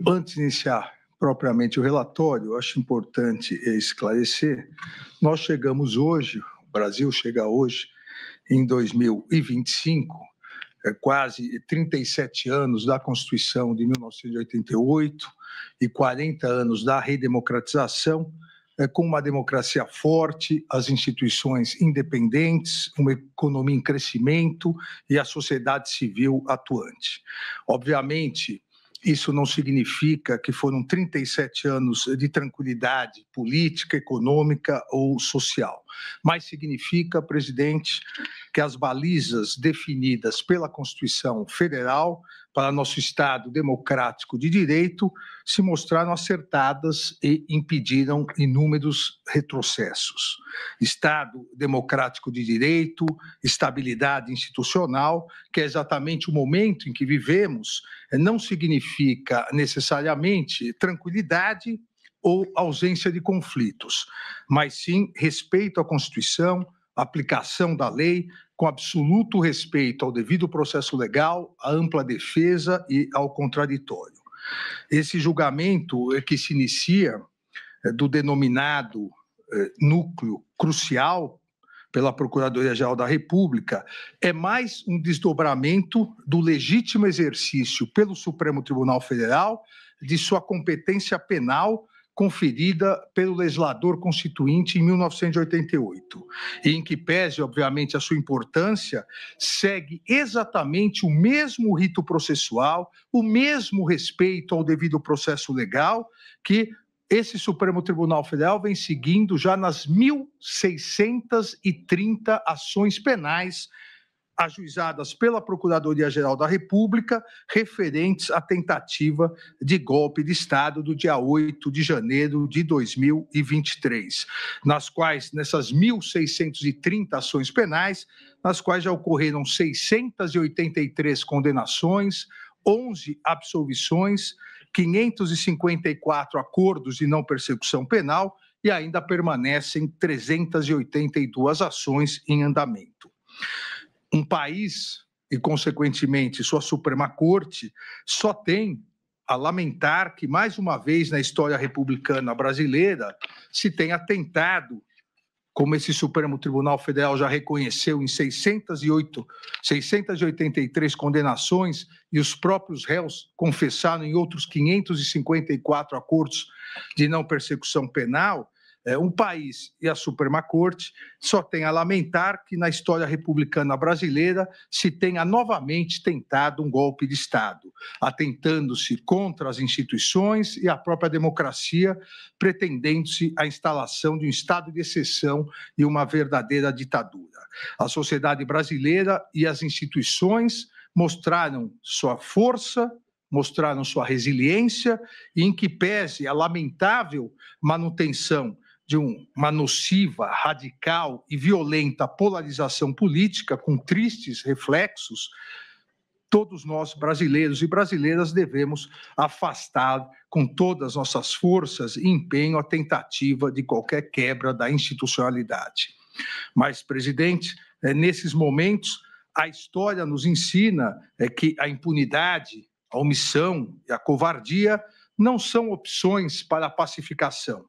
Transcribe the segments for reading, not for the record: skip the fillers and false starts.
Antes de iniciar propriamente o relatório, eu acho importante esclarecer, nós chegamos hoje, o Brasil chega hoje, em 2025, quase 37 anos da Constituição de 1988 e 40 anos da redemocratização, com uma democracia forte, as instituições independentes, uma economia em crescimento e a sociedade civil atuante. Obviamente, isso não significa que foram 37 anos de tranquilidade política, econômica ou social, mas significa, presidente, que as balizas definidas pela Constituição Federal para nosso Estado democrático de direito se mostraram acertadas e impediram inúmeros retrocessos. Estado democrático de direito, estabilidade institucional, que é exatamente o momento em que vivemos, não significa necessariamente tranquilidade ou ausência de conflitos, mas sim respeito à Constituição, aplicação da lei, com absoluto respeito ao devido processo legal, à ampla defesa e ao contraditório. Esse julgamento que se inicia do denominado núcleo crucial pela Procuradoria-Geral da República é mais um desdobramento do legítimo exercício pelo Supremo Tribunal Federal de sua competência penal conferida pelo legislador constituinte em 1988, e em que pese, obviamente, a sua importância, segue exatamente o mesmo rito processual, o mesmo respeito ao devido processo legal que esse Supremo Tribunal Federal vem seguindo já nas 1.630 ações penais ajuizadas pela Procuradoria-Geral da República, referentes à tentativa de golpe de Estado do dia 8 de janeiro de 2023, nas quais, nessas 1.630 ações penais, nas quais já ocorreram 683 condenações, 11 absolvições, 554 acordos de não persecução penal e ainda permanecem 382 ações em andamento. Um país, e consequentemente sua Suprema Corte, só tem a lamentar que, mais uma vez na história republicana brasileira, se tenha tentado, como esse Supremo Tribunal Federal já reconheceu em 683 condenações, e os próprios réus confessaram em outros 554 acordos de não persecução penal, um país e a Suprema Corte só tem a lamentar que na história republicana brasileira se tenha novamente tentado um golpe de Estado, atentando-se contra as instituições e a própria democracia, pretendendo-se a instalação de um estado de exceção e uma verdadeira ditadura. A sociedade brasileira e as instituições mostraram sua força, mostraram sua resiliência e, em que pese a lamentável manutenção de uma nociva, radical e violenta polarização política com tristes reflexos, todos nós, brasileiros e brasileiras, devemos afastar com todas as nossas forças e empenho a tentativa de qualquer quebra da institucionalidade. Mas, presidente, nesses momentos, a história nos ensina que a impunidade, a omissão e a covardia não são opções para a pacificação,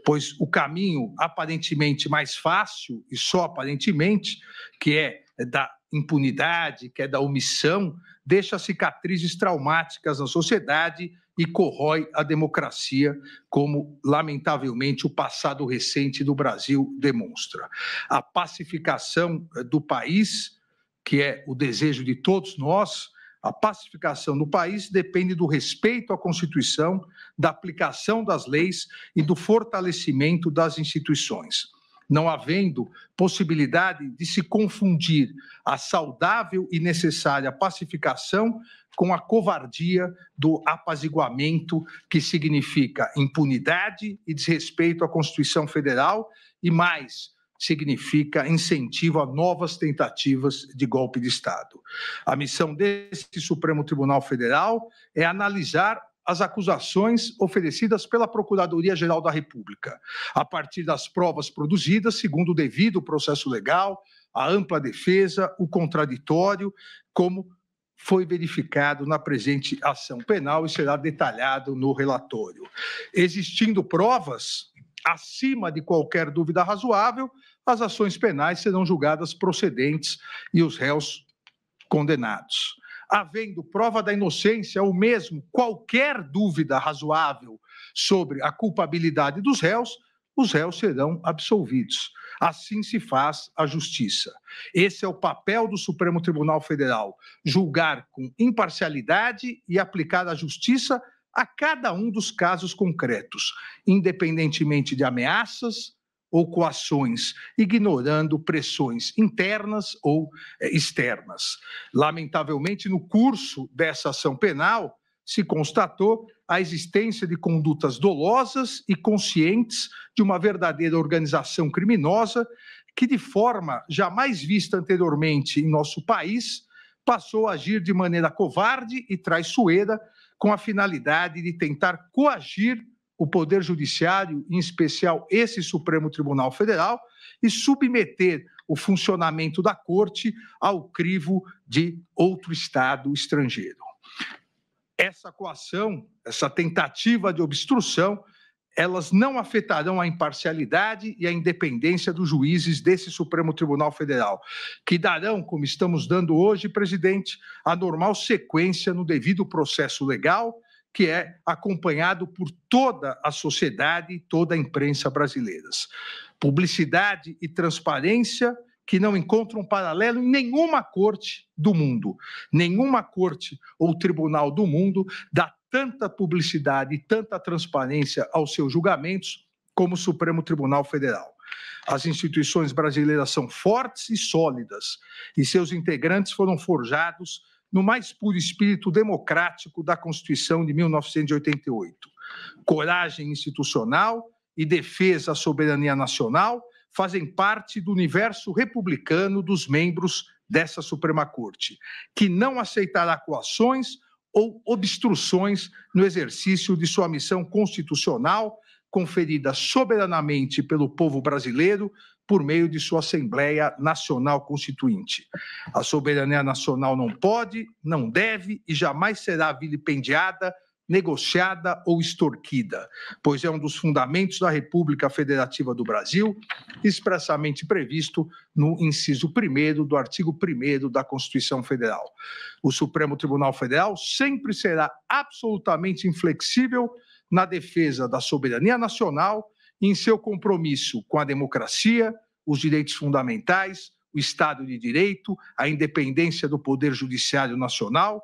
pois o caminho aparentemente mais fácil, e só aparentemente, que é da impunidade, que é da omissão, deixa cicatrizes traumáticas na sociedade e corrói a democracia, como, lamentavelmente, o passado recente do Brasil demonstra. A pacificação do país, que é o desejo de todos nós, a pacificação do país depende do respeito à Constituição, da aplicação das leis e do fortalecimento das instituições. Não havendo possibilidade de se confundir a saudável e necessária pacificação com a covardia do apaziguamento, que significa impunidade e desrespeito à Constituição Federal e, mais, significa incentivo a novas tentativas de golpe de Estado. A missão deste Supremo Tribunal Federal é analisar as acusações oferecidas pela Procuradoria-Geral da República, a partir das provas produzidas, segundo o devido processo legal, a ampla defesa, o contraditório, como foi verificado na presente ação penal e será detalhado no relatório. Existindo provas acima de qualquer dúvida razoável, as ações penais serão julgadas procedentes e os réus condenados. Havendo prova da inocência ou mesmo qualquer dúvida razoável sobre a culpabilidade dos réus, os réus serão absolvidos. Assim se faz a justiça. Esse é o papel do Supremo Tribunal Federal, julgar com imparcialidade e aplicar a justiça a cada um dos casos concretos, independentemente de ameaças ou coações, ignorando pressões internas ou externas. Lamentavelmente, no curso dessa ação penal, se constatou a existência de condutas dolosas e conscientes de uma verdadeira organização criminosa que, de forma jamais vista anteriormente em nosso país, passou a agir de maneira covarde e traiçoeira com a finalidade de tentar coagir o Poder Judiciário, em especial esse Supremo Tribunal Federal, e submeter o funcionamento da Corte ao crivo de outro Estado estrangeiro. Essa coação, essa tentativa de obstrução, elas não afetarão a imparcialidade e a independência dos juízes desse Supremo Tribunal Federal, que darão, como estamos dando hoje, presidente, a normal sequência no devido processo legal, que é acompanhado por toda a sociedade e toda a imprensa brasileiras. Publicidade e transparência que não encontram paralelo em nenhuma corte do mundo. Nenhuma corte ou tribunal do mundo dá tanta publicidade e tanta transparência aos seus julgamentos como o Supremo Tribunal Federal. As instituições brasileiras são fortes e sólidas, e seus integrantes foram forjados no mais puro espírito democrático da Constituição de 1988. Coragem institucional e defesa à soberania nacional fazem parte do universo republicano dos membros dessa Suprema Corte, que não aceitará coações ou obstruções no exercício de sua missão constitucional, conferida soberanamente pelo povo brasileiro por meio de sua Assembleia Nacional Constituinte. A soberania nacional não pode, não deve e jamais será vilipendiada, negociada ou extorquida, pois é um dos fundamentos da República Federativa do Brasil, expressamente previsto no inciso 1º do artigo 1º da Constituição Federal. O Supremo Tribunal Federal sempre será absolutamente inflexível na defesa da soberania nacional e em seu compromisso com a democracia, os direitos fundamentais, o Estado de Direito, a independência do Poder Judiciário Nacional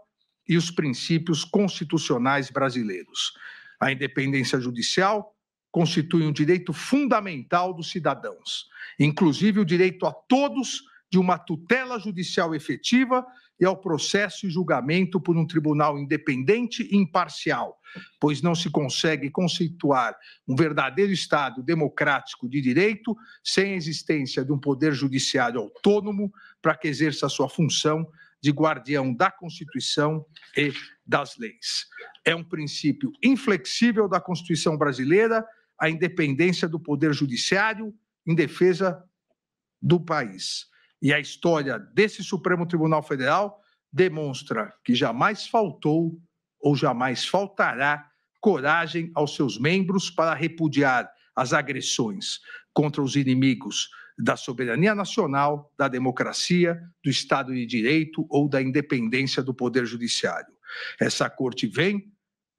e os princípios constitucionais brasileiros. A independência judicial constitui um direito fundamental dos cidadãos, inclusive o direito a todos de uma tutela judicial efetiva e ao processo e julgamento por um tribunal independente e imparcial, pois não se consegue conceituar um verdadeiro Estado democrático de direito sem a existência de um poder judiciário autônomo para que exerça a sua função de guardião da Constituição e das leis. É um princípio inflexível da Constituição brasileira a independência do Poder Judiciário em defesa do país. E a história desse Supremo Tribunal Federal demonstra que jamais faltou ou jamais faltará coragem aos seus membros para repudiar as agressões contra os inimigos da soberania nacional, da democracia, do Estado de Direito ou da independência do Poder Judiciário. Essa Corte vem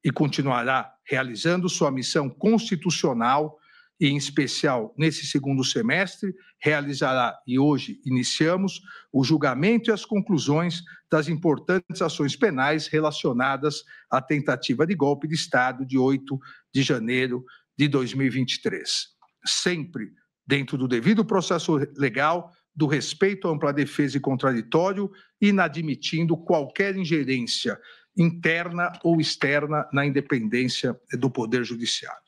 e continuará realizando sua missão constitucional e, em especial, nesse segundo semestre, realizará, e hoje iniciamos, o julgamento e as conclusões das importantes ações penais relacionadas à tentativa de golpe de Estado de 8 de janeiro de 2023. Sempre dentro do devido processo legal, do respeito à ampla defesa e contraditório, inadmitindo qualquer ingerência interna ou externa na independência do Poder Judiciário.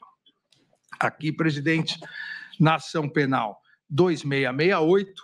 Aqui, presidente, na ação penal 2668,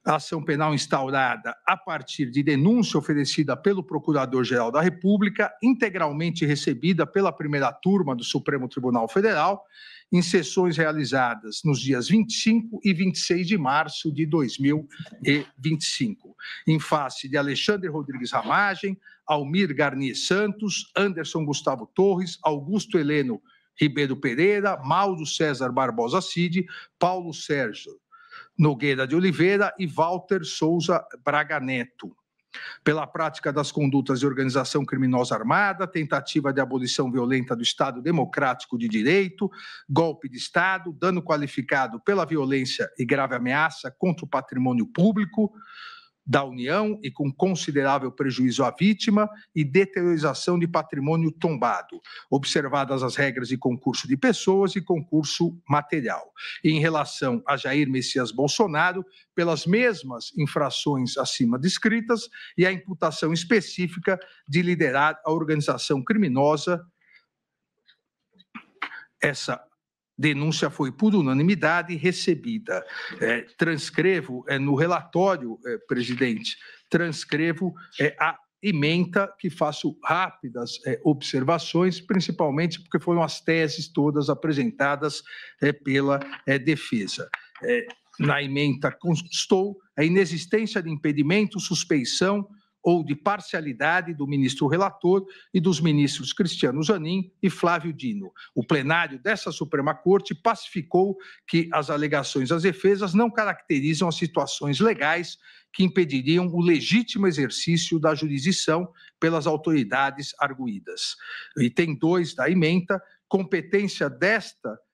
A ação penal instaurada a partir de denúncia oferecida pelo Procurador-Geral da República, integralmente recebida pela primeira turma do Supremo Tribunal Federal, em sessões realizadas nos dias 25 e 26 de março de 2025, em face de Alexandre Rodrigues Ramagem, Almir Garnier Santos, Anderson Gustavo Torres, Augusto Heleno Ribeiro Pereira, Mauro César Barbosa Cid, Paulo Sérgio Nogueira de Oliveira e Walter Souza Braga Neto, pela prática das condutas de organização criminosa armada, tentativa de abolição violenta do Estado Democrático de Direito, golpe de Estado, dano qualificado pela violência e grave ameaça contra o patrimônio público da União e com considerável prejuízo à vítima e deteriorização de patrimônio tombado, observadas as regras de concurso de pessoas e concurso material. E em relação a Jair Messias Bolsonaro, pelas mesmas infrações acima descritas e a imputação específica de liderar a organização criminosa. Essa denúncia foi por unanimidade recebida. Transcrevo no relatório, presidente, a ementa que faço rápidas observações, principalmente porque foram as teses todas apresentadas pela defesa. Na ementa constou a inexistência de impedimento, suspeição ou de parcialidade do ministro relator e dos ministros Cristiano Zanin e Flávio Dino. O plenário dessa Suprema Corte pacificou que as alegações das defesas não caracterizam as situações legais que impediriam o legítimo exercício da jurisdição pelas autoridades arguidas. Item 2 da ementa, competência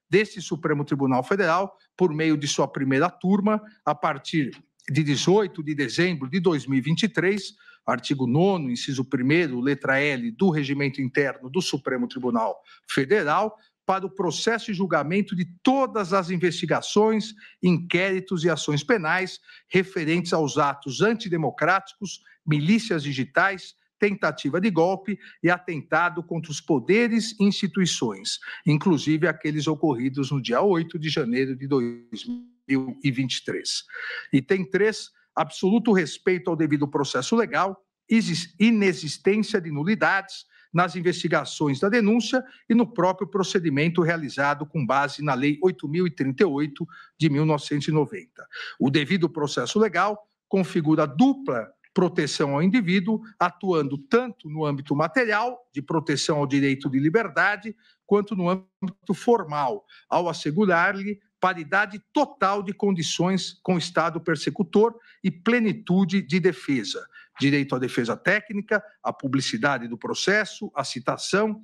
deste Supremo Tribunal Federal, por meio de sua primeira turma, a partir de 18 de dezembro de 2023, artigo 9º, inciso 1º, letra L do Regimento Interno do Supremo Tribunal Federal, para o processo e julgamento de todas as investigações, inquéritos e ações penais referentes aos atos antidemocráticos, milícias digitais, tentativa de golpe e atentado contra os poderes e instituições, inclusive aqueles ocorridos no dia 8 de janeiro de 2023. Item 3, absoluto respeito ao devido processo legal, inexistência de nulidades nas investigações da denúncia e no próprio procedimento realizado com base na Lei 8.038 de 1990. O devido processo legal configura dupla proteção ao indivíduo, atuando tanto no âmbito material, de proteção ao direito de liberdade, quanto no âmbito formal, ao assegurar-lhe paridade total de condições com o Estado persecutor e plenitude de defesa, direito à defesa técnica, à publicidade do processo, à citação,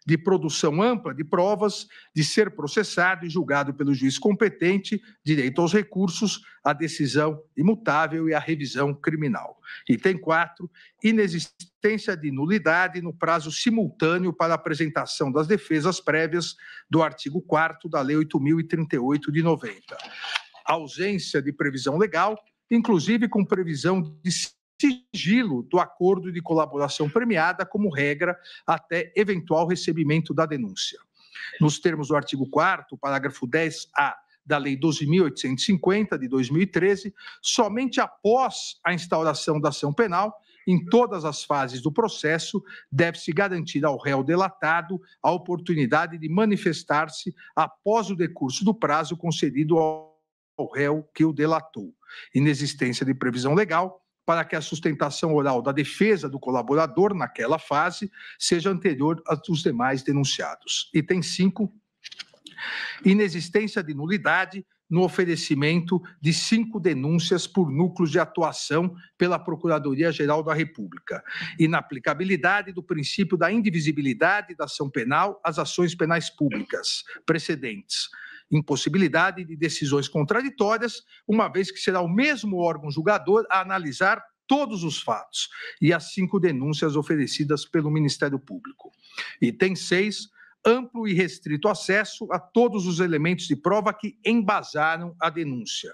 de produção ampla de provas, de ser processado e julgado pelo juiz competente, direito aos recursos, à decisão imutável e à revisão criminal. Item 4, inexistência de nulidade no prazo simultâneo para a apresentação das defesas prévias do artigo 4º da Lei 8.038 de 90. Ausência de previsão legal, inclusive com previsão de sigilo do acordo de colaboração premiada como regra até eventual recebimento da denúncia. Nos termos do artigo 4º, parágrafo 10A da Lei 12.850, de 2013, somente após a instauração da ação penal, em todas as fases do processo, deve-se garantir ao réu delatado a oportunidade de manifestar-se após o decurso do prazo concedido ao réu que o delatou. Inexistência de previsão legal para que a sustentação oral da defesa do colaborador naquela fase seja anterior à dos demais denunciados. Item 5, inexistência de nulidade no oferecimento de 5 denúncias por núcleos de atuação pela Procuradoria-Geral da República. Inaplicabilidade do princípio da indivisibilidade da ação penal às ações penais públicas precedentes. Impossibilidade de decisões contraditórias, uma vez que será o mesmo órgão julgador a analisar todos os fatos e as 5 denúncias oferecidas pelo Ministério Público. Item 6, amplo e restrito acesso a todos os elementos de prova que embasaram a denúncia.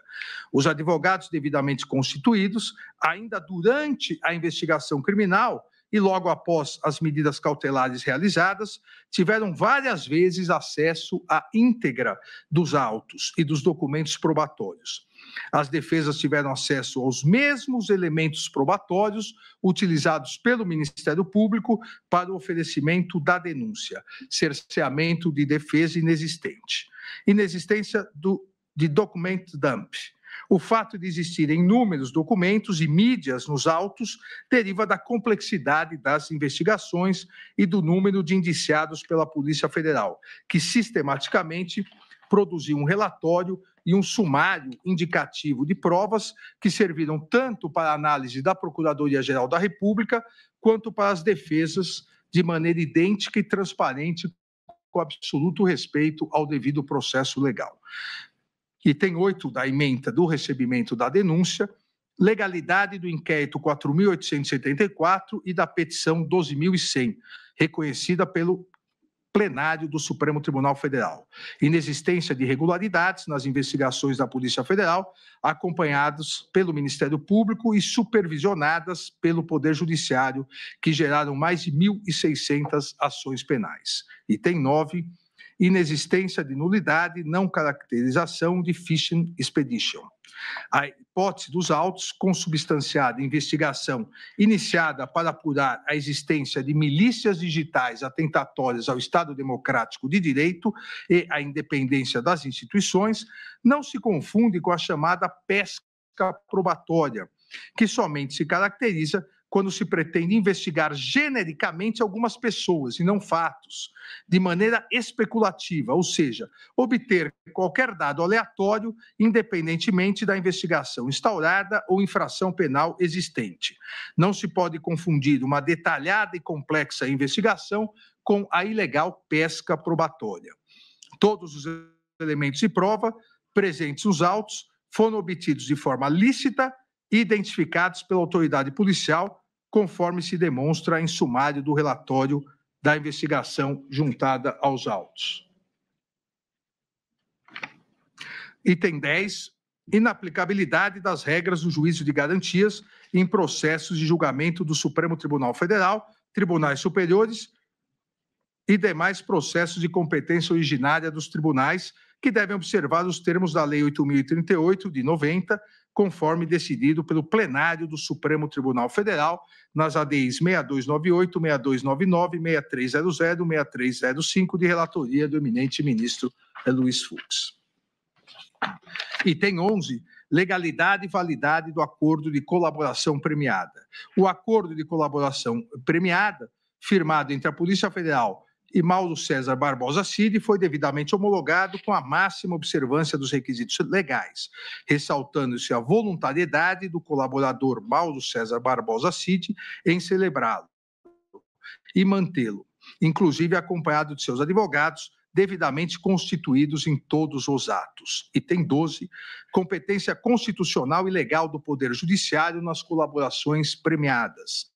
Os advogados devidamente constituídos, ainda durante a investigação criminal, e, logo após as medidas cautelares realizadas, tiveram várias vezes acesso à íntegra dos autos e dos documentos probatórios. As defesas tiveram acesso aos mesmos elementos probatórios utilizados pelo Ministério Público para o oferecimento da denúncia, cerceamento de defesa inexistente. Inexistência de document dump. O fato de existirem inúmeros documentos e mídias nos autos deriva da complexidade das investigações e do número de indiciados pela Polícia Federal, que sistematicamente produziu um relatório e um sumário indicativo de provas que serviram tanto para a análise da Procuradoria-Geral da República quanto para as defesas de maneira idêntica e transparente, com absoluto respeito ao devido processo legal. Item 8 da ementa do recebimento da denúncia, legalidade do inquérito 4.874 e da petição 12.100, reconhecida pelo plenário do Supremo Tribunal Federal. Inexistência de irregularidades nas investigações da Polícia Federal, acompanhadas pelo Ministério Público e supervisionadas pelo Poder Judiciário, que geraram mais de 1.600 ações penais. Item 9, inexistência de nulidade, não caracterização de fishing expedition. A hipótese dos autos, consubstanciada investigação iniciada para apurar a existência de milícias digitais atentatórias ao Estado Democrático de Direito e à independência das instituições, não se confunde com a chamada pesca probatória, que somente se caracteriza quando se pretende investigar genericamente algumas pessoas e não fatos, de maneira especulativa, ou seja, obter qualquer dado aleatório, independentemente da investigação instaurada ou infração penal existente. Não se pode confundir uma detalhada e complexa investigação com a ilegal pesca probatória. Todos os elementos de prova presentes nos autos foram obtidos de forma lícita e identificados pela autoridade policial, conforme se demonstra em sumário do relatório da investigação juntada aos autos. Item 10, inaplicabilidade das regras do juízo de garantias em processos de julgamento do Supremo Tribunal Federal, tribunais superiores e demais processos de competência originária dos tribunais, que devem observar os termos da Lei 8.038, de 90, conforme decidido pelo plenário do Supremo Tribunal Federal, nas ADIs 6298, 6299, 6300, 6305, de relatoria do eminente ministro Luiz Fux. Item 11, legalidade e validade do acordo de colaboração premiada. O acordo de colaboração premiada, firmado entre a Polícia Federal e Mauro César Barbosa Cid, foi devidamente homologado com a máxima observância dos requisitos legais, ressaltando-se a voluntariedade do colaborador Mauro César Barbosa Cid em celebrá-lo e mantê-lo, inclusive acompanhado de seus advogados, devidamente constituídos em todos os atos. Item 12, competência constitucional e legal do Poder Judiciário nas colaborações premiadas.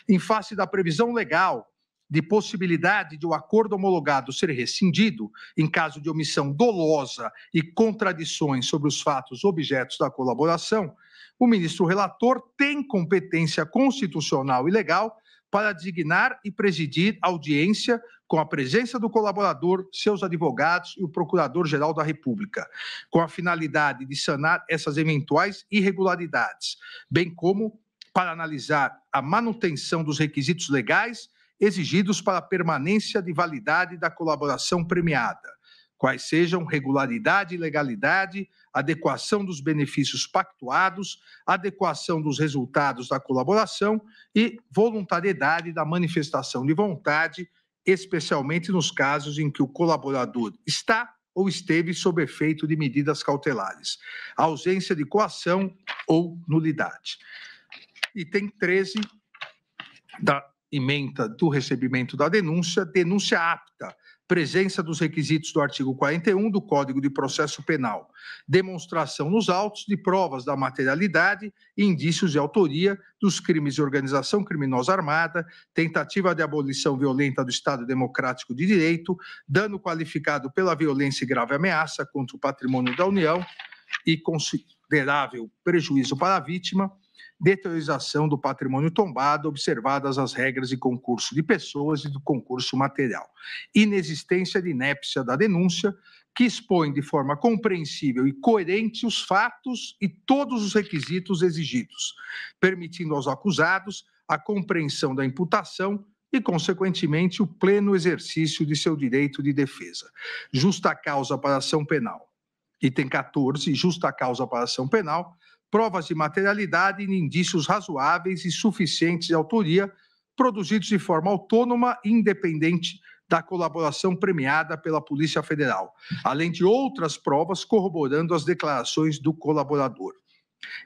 Em face da previsão legal de possibilidade de o acordo homologado ser rescindido em caso de omissão dolosa e contradições sobre os fatos objetos da colaboração, o ministro relator tem competência constitucional e legal para designar e presidir audiência com a presença do colaborador, seus advogados e o Procurador-Geral da República, com a finalidade de sanar essas eventuais irregularidades, bem como para analisar a manutenção dos requisitos legais exigidos para a permanência de validade da colaboração premiada, quais sejam regularidade e legalidade, adequação dos benefícios pactuados, adequação dos resultados da colaboração e voluntariedade da manifestação de vontade, especialmente nos casos em que o colaborador está ou esteve sob efeito de medidas cautelares, ausência de coação ou nulidade. Item 13 da ementa do recebimento da denúncia, denúncia apta, presença dos requisitos do artigo 41 do Código de Processo Penal, demonstração nos autos de provas da materialidade e indícios de autoria dos crimes de organização criminosa armada, tentativa de abolição violenta do Estado Democrático de Direito, dano qualificado pela violência e grave ameaça contra o patrimônio da União e considerável prejuízo para a vítima, deteriorização do patrimônio tombado, observadas as regras de concurso de pessoas e do concurso material. Inexistência de inépcia da denúncia, que expõe de forma compreensível e coerente os fatos e todos os requisitos exigidos, permitindo aos acusados a compreensão da imputação e, consequentemente, o pleno exercício de seu direito de defesa. Justa causa para ação penal. Item 14, justa causa para ação penal, provas de materialidade e indícios razoáveis e suficientes de autoria, produzidos de forma autônoma e independente da colaboração premiada pela Polícia Federal, além de outras provas corroborando as declarações do colaborador.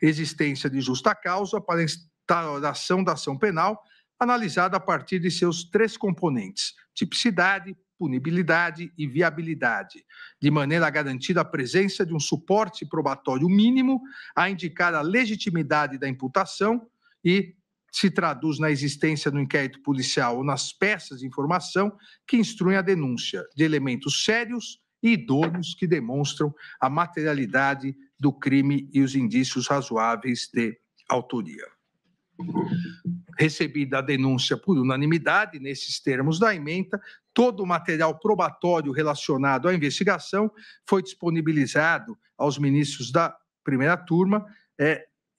Existência de justa causa para a instauração da ação penal, analisada a partir de seus 3 componentes: tipicidade, punibilidade e viabilidade, de maneira a garantir a presença de um suporte probatório mínimo a indicar a legitimidade da imputação e se traduz na existência no inquérito policial ou nas peças de informação que instruem a denúncia de elementos sérios e idôneos que demonstram a materialidade do crime e os indícios razoáveis de autoria. Recebida a denúncia por unanimidade, nesses termos da ementa, todo o material probatório relacionado à investigação foi disponibilizado aos ministros da primeira turma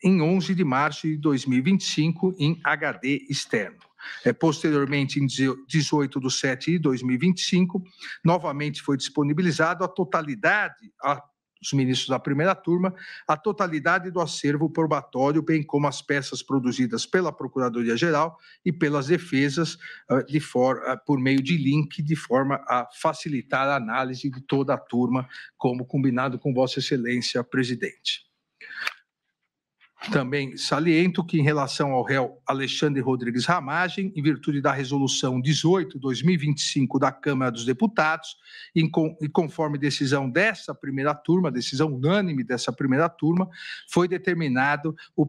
em 11 de março de 2025, em HD externo. Posteriormente, em 18 de 7 de 2025, novamente foi disponibilizado a totalidade, os ministros da primeira turma, a totalidade do acervo probatório, bem como as peças produzidas pela Procuradoria-Geral e pelas defesas por meio de link, de forma a facilitar a análise de toda a turma, como combinado com Vossa Excelência, presidente. Também saliento que, em relação ao réu Alexandre Rodrigues Ramagem, em virtude da Resolução 18/2025 da Câmara dos Deputados, e conforme decisão dessa primeira turma, decisão unânime dessa primeira turma, foi determinado o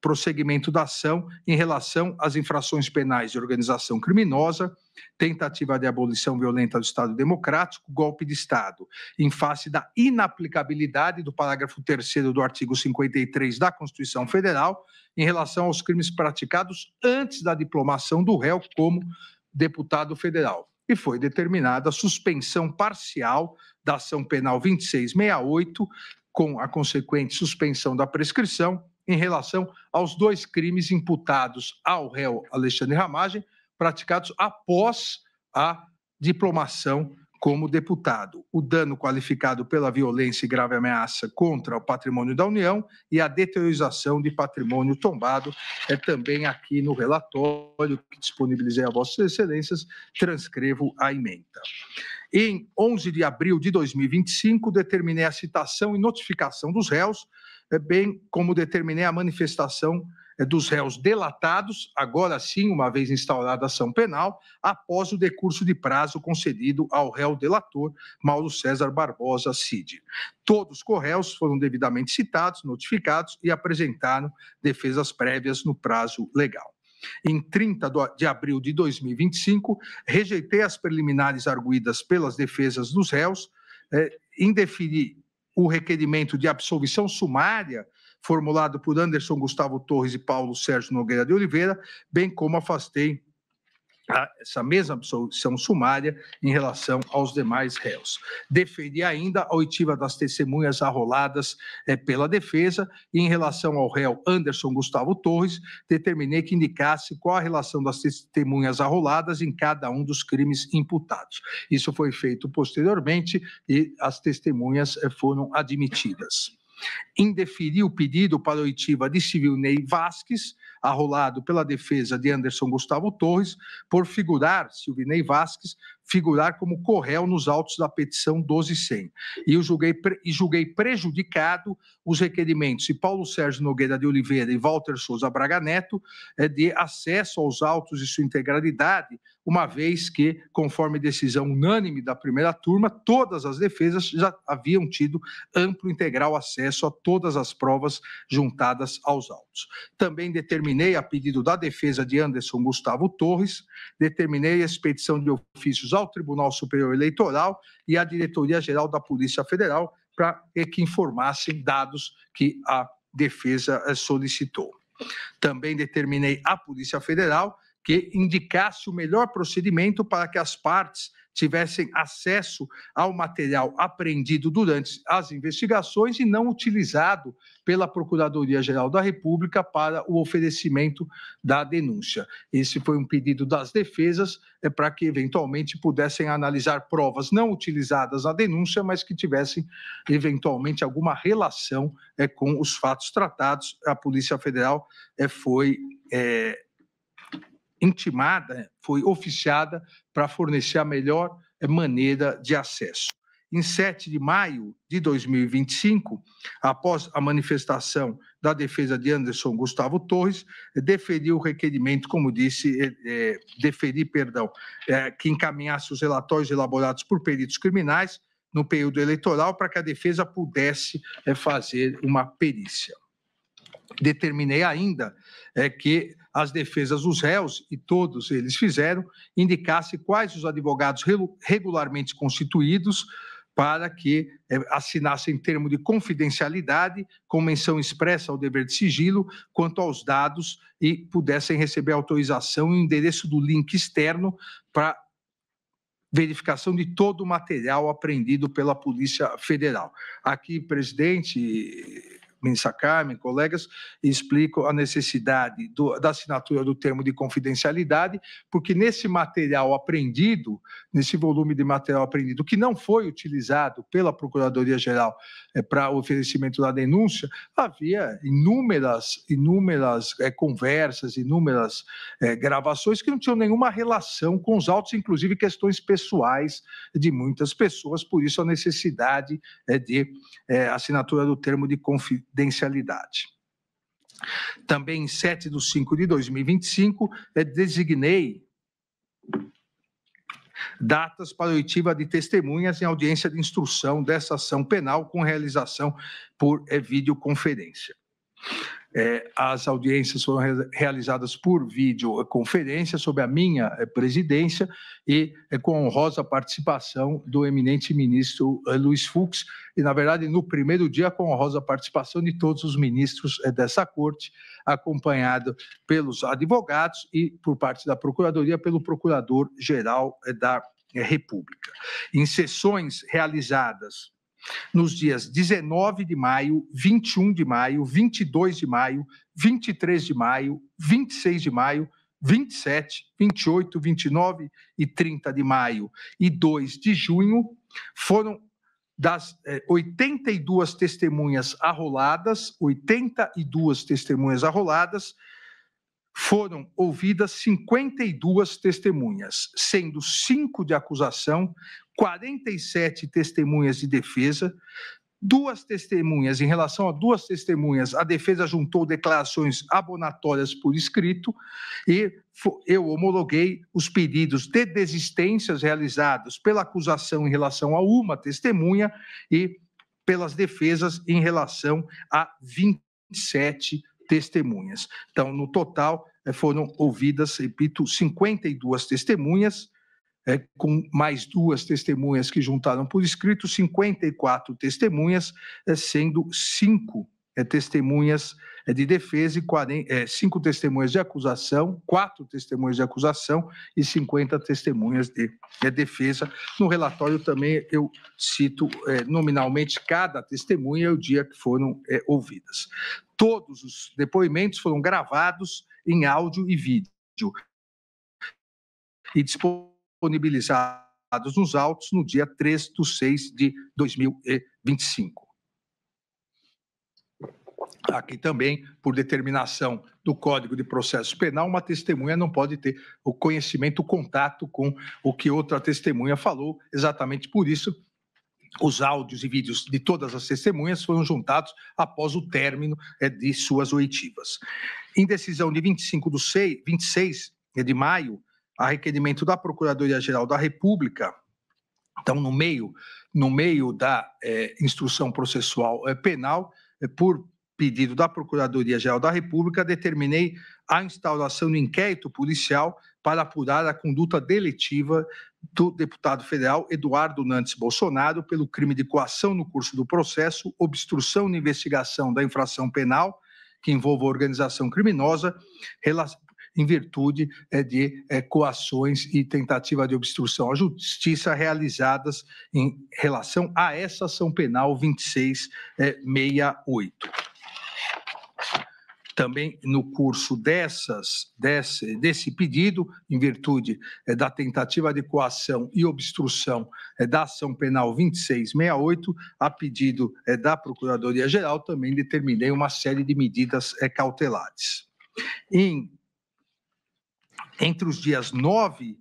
prosseguimento da ação em relação às infrações penais de organização criminosa, tentativa de abolição violenta do Estado Democrático, golpe de Estado, em face da inaplicabilidade do parágrafo 3º do artigo 53 da Constituição Federal, em relação aos crimes praticados antes da diplomação do réu como deputado federal. E foi determinada a suspensão parcial da ação penal 2668, com a consequente suspensão da prescrição, em relação aos 2 crimes imputados ao réu Alexandre Ramagem, praticados após a diplomação como deputado: o dano qualificado pela violência e grave ameaça contra o patrimônio da União e a deteriorização de patrimônio tombado. Também aqui no relatório que disponibilizei a Vossas Excelências, transcrevo a ementa. Em 11 de abril de 2025, determinei a citação e notificação dos réus, bem como determinei a manifestação dos réus delatados, agora sim, uma vez instaurada a ação penal, após o decurso de prazo concedido ao réu delator, Mauro César Barbosa Cid. Todos os corréus foram devidamente citados, notificados e apresentaram defesas prévias no prazo legal. Em 30 de abril de 2025, rejeitei as preliminares arguidas pelas defesas dos réus, indeferi o requerimento de absolvição sumária formulado por Anderson Gustavo Torres e Paulo Sérgio Nogueira de Oliveira, bem como afastei essa mesma absolvição sumária em relação aos demais réus. Deferi ainda a oitiva das testemunhas arroladas pela defesa, e em relação ao réu Anderson Gustavo Torres, determinei que indicasse qual a relação das testemunhas arroladas em cada um dos crimes imputados. Isso foi feito posteriormente e as testemunhas foram admitidas. Indeferi o pedido para oitiva de Silvinei Vasques, arrolado pela defesa de Anderson Gustavo Torres, por Silvinei Vasques figurar como corréu nos autos da petição 1200. E julguei prejudicado os requerimentos de Paulo Sérgio Nogueira de Oliveira e Walter Souza Braga Neto de acesso aos autos e sua integralidade, uma vez que, conforme decisão unânime da primeira turma, todas as defesas já haviam tido amplo e integral acesso a todas as provas juntadas aos autos. Também determinei, a pedido da defesa de Anderson Gustavo Torres, determinei a expedição de ofícios ao Tribunal Superior Eleitoral e à Diretoria-Geral da Polícia Federal para que informassem dados que a defesa solicitou. Também determinei à Polícia Federal que indicasse o melhor procedimento para que as partes tivessem acesso ao material apreendido durante as investigações e não utilizado pela Procuradoria-Geral da República para o oferecimento da denúncia. Esse foi um pedido das defesas para que, eventualmente, pudessem analisar provas não utilizadas na denúncia, mas que tivessem, eventualmente, alguma relação com os fatos tratados. A Polícia Federal foi intimada, foi oficiada para fornecer a melhor maneira de acesso. Em 7 de maio de 2025, após a manifestação da defesa de Anderson Gustavo Torres, deferi o requerimento, como disse, que encaminhasse os relatórios elaborados por peritos criminais no período eleitoral para que a defesa pudesse fazer uma perícia. Determinei ainda que as defesas dos réus, e todos eles fizeram, indicasse quais os advogados regularmente constituídos para que assinassem termo de confidencialidade, com menção expressa ao dever de sigilo, quanto aos dados, e pudessem receber autorização e o endereço do link externo para verificação de todo o material apreendido pela Polícia Federal. Aqui, presidente, ministra Carmen, colegas, explico a necessidade da assinatura do termo de confidencialidade, porque nesse material apreendido, nesse volume de material apreendido, que não foi utilizado pela Procuradoria-Geral para o oferecimento da denúncia, havia inúmeras conversas, inúmeras gravações que não tinham nenhuma relação com os autos, inclusive questões pessoais de muitas pessoas, por isso a necessidade de assinatura do termo de confidencialidade. Também em 7 de 5 de 2025, designei datas para oitiva de testemunhas em audiência de instrução dessa ação penal com realização por videoconferência. As audiências foram realizadas por videoconferência sob a minha presidência e com a honrosa participação do eminente ministro Luiz Fux, e, na verdade, no primeiro dia, com a honrosa participação de todos os ministros dessa corte, acompanhado pelos advogados e, por parte da Procuradoria, pelo Procurador-Geral da República. Em sessões realizadas nos dias 19 de maio, 21 de maio, 22 de maio, 23 de maio, 26 de maio, 27, 28, 29 e 30 de maio e 2 de junho, foram das 82 testemunhas arroladas, foram ouvidas 52 testemunhas, sendo 5 de acusação, 47 testemunhas de defesa, 2 testemunhas, em relação a 2 testemunhas, a defesa juntou declarações abonatórias por escrito e eu homologuei os pedidos de desistências realizados pela acusação em relação a uma testemunha e pelas defesas em relação a 27 testemunhas. Então, no total, foram ouvidas, repito, 52 testemunhas, com mais 2 testemunhas que juntaram por escrito, 54 testemunhas, sendo 5 testemunhas de defesa e 5 testemunhas de acusação, 4 testemunhas de acusação e 50 testemunhas de defesa. No relatório também eu cito nominalmente cada testemunha e o dia que foram ouvidas. Todos os depoimentos foram gravados em áudio e vídeo e disponibilizados nos autos no dia 3 de 6 de 2025. Aqui também, por determinação do Código de Processo Penal, uma testemunha não pode ter o conhecimento, o contato com o que outra testemunha falou. Exatamente por isso, os áudios e vídeos de todas as testemunhas foram juntados após o término de suas oitivas. Em decisão de 26 de maio, a requerimento da Procuradoria-Geral da República, então, no meio da instrução processual penal, por pedido da Procuradoria-Geral da República, determinei a instauração de inquérito policial para apurar a conduta deletiva do deputado federal Eduardo Nantes Bolsonaro pelo crime de coação no curso do processo, obstrução na investigação da infração penal que envolva organização criminosa, em virtude de coações e tentativa de obstrução à justiça realizadas em relação a essa ação penal 2668. Também no curso desse pedido, em virtude da tentativa de coação e obstrução da ação penal 2668, a pedido da Procuradoria-Geral, também determinei uma série de medidas cautelares. Entre os dias 9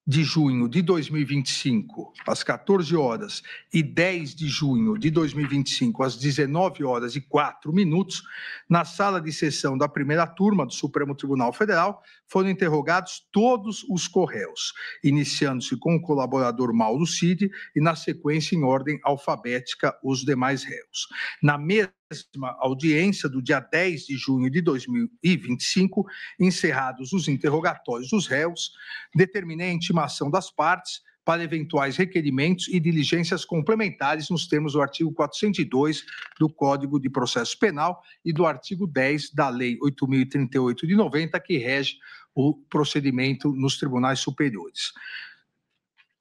de junho de 2025, às 14 horas, e 10 de junho de 2025, às 19h04, na sala de sessão da primeira turma do Supremo Tribunal Federal, foram interrogados todos os corréus, iniciando-se com o colaborador Mauro Cid e, na sequência, em ordem alfabética, os demais réus. Na mesma audiência do dia 10 de junho de 2025, encerrados os interrogatórios dos réus, determinei a intimação das partes para eventuais requerimentos e diligências complementares nos termos do artigo 402 do Código de Processo Penal e do artigo 10 da Lei 8.038 de 90, que rege o procedimento nos tribunais superiores.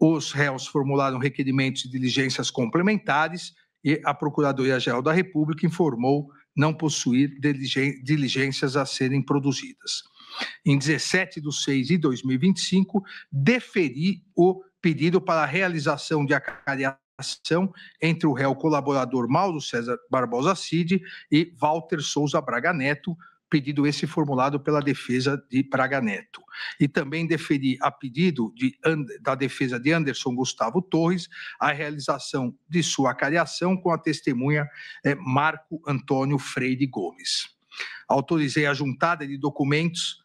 Os réus formularam requerimentos e diligências complementares e a Procuradoria-Geral da República informou não possuir diligências a serem produzidas. Em 17/6/2025, deferi o pedido para a realização de acariação entre o réu colaborador Mauro César Barbosa Cid e Walter Souza Braga Neto, pedido esse formulado pela defesa de Braga Neto. E também deferi a pedido da defesa de Anderson Gustavo Torres a realização de sua acariação com a testemunha Marco Antônio Freire Gomes. Autorizei a juntada de documentos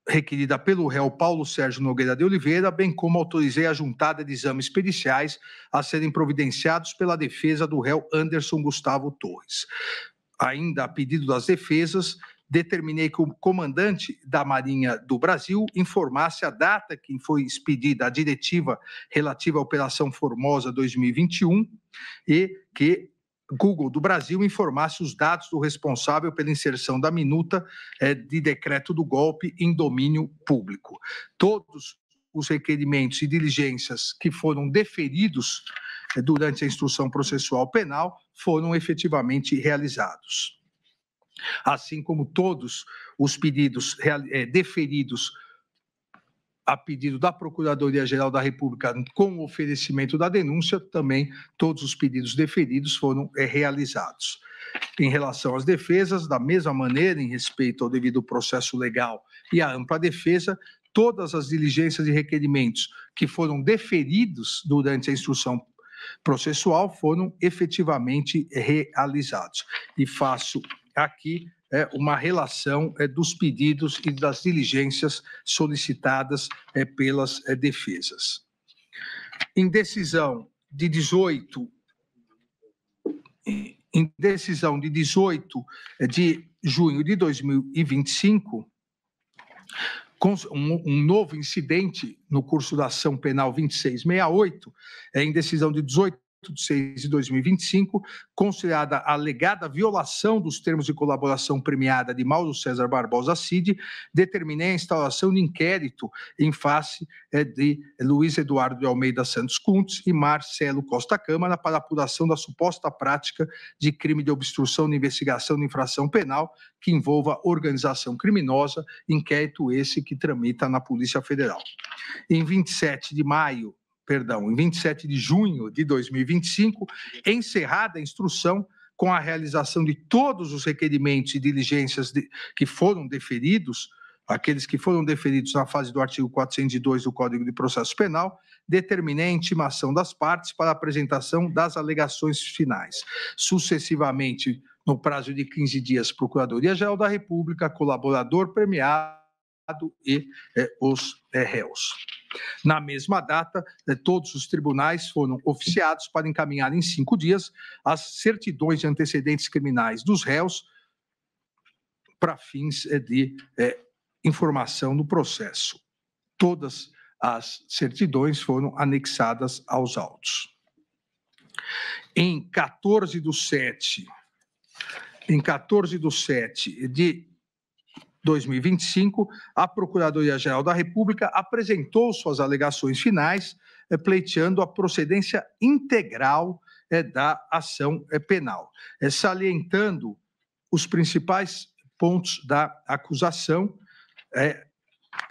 requerida pelo réu Paulo Sérgio Nogueira de Oliveira, bem como autorizei a juntada de exames periciais a serem providenciados pela defesa do réu Anderson Gustavo Torres. Ainda a pedido das defesas, determinei que o comandante da Marinha do Brasil informasse a data que foi expedida a diretiva relativa à Operação Formosa 2021 e que Google do Brasil informasse os dados do responsável pela inserção da minuta de decreto do golpe em domínio público. Todos os requerimentos e diligências que foram deferidos durante a instrução processual penal foram efetivamente realizados. Assim como todos os pedidos deferidos a pedido da Procuradoria-Geral da República com o oferecimento da denúncia, também todos os pedidos deferidos foram realizados. Em relação às defesas, da mesma maneira, em respeito ao devido processo legal e à ampla defesa, todas as diligências e requerimentos que foram deferidos durante a instrução processual foram efetivamente realizados. E faço aqui uma relação dos pedidos e das diligências solicitadas pelas defesas. Em decisão de 18 de junho de 2025, um novo incidente no curso da ação penal 2668, em decisão de 18/6/2025, considerada a alegada violação dos termos de colaboração premiada de Mauro César Barbosa Cid, determinei a instauração de inquérito em face de Luiz Eduardo de Almeida Santos Kuntz e Marcelo Costa Câmara para apuração da suposta prática de crime de obstrução de investigação de infração penal que envolva organização criminosa, inquérito esse que tramita na Polícia Federal. Em 27 de junho de 2025, encerrada a instrução com a realização de todos os requerimentos e diligências que foram deferidos, aqueles que foram deferidos na fase do artigo 402 do Código de Processo Penal, determinei a intimação das partes para a apresentação das alegações finais. Sucessivamente, no prazo de 15 dias, Procuradoria-Geral da República, colaborador premiado e os réus. Na mesma data, todos os tribunais foram oficiados para encaminhar em 5 dias as certidões de antecedentes criminais dos réus para fins de informação do processo. Todas as certidões foram anexadas aos autos. Em 14 de 7 de 2025, a Procuradoria-Geral da República apresentou suas alegações finais, pleiteando a procedência integral da ação penal, salientando os principais pontos da acusação.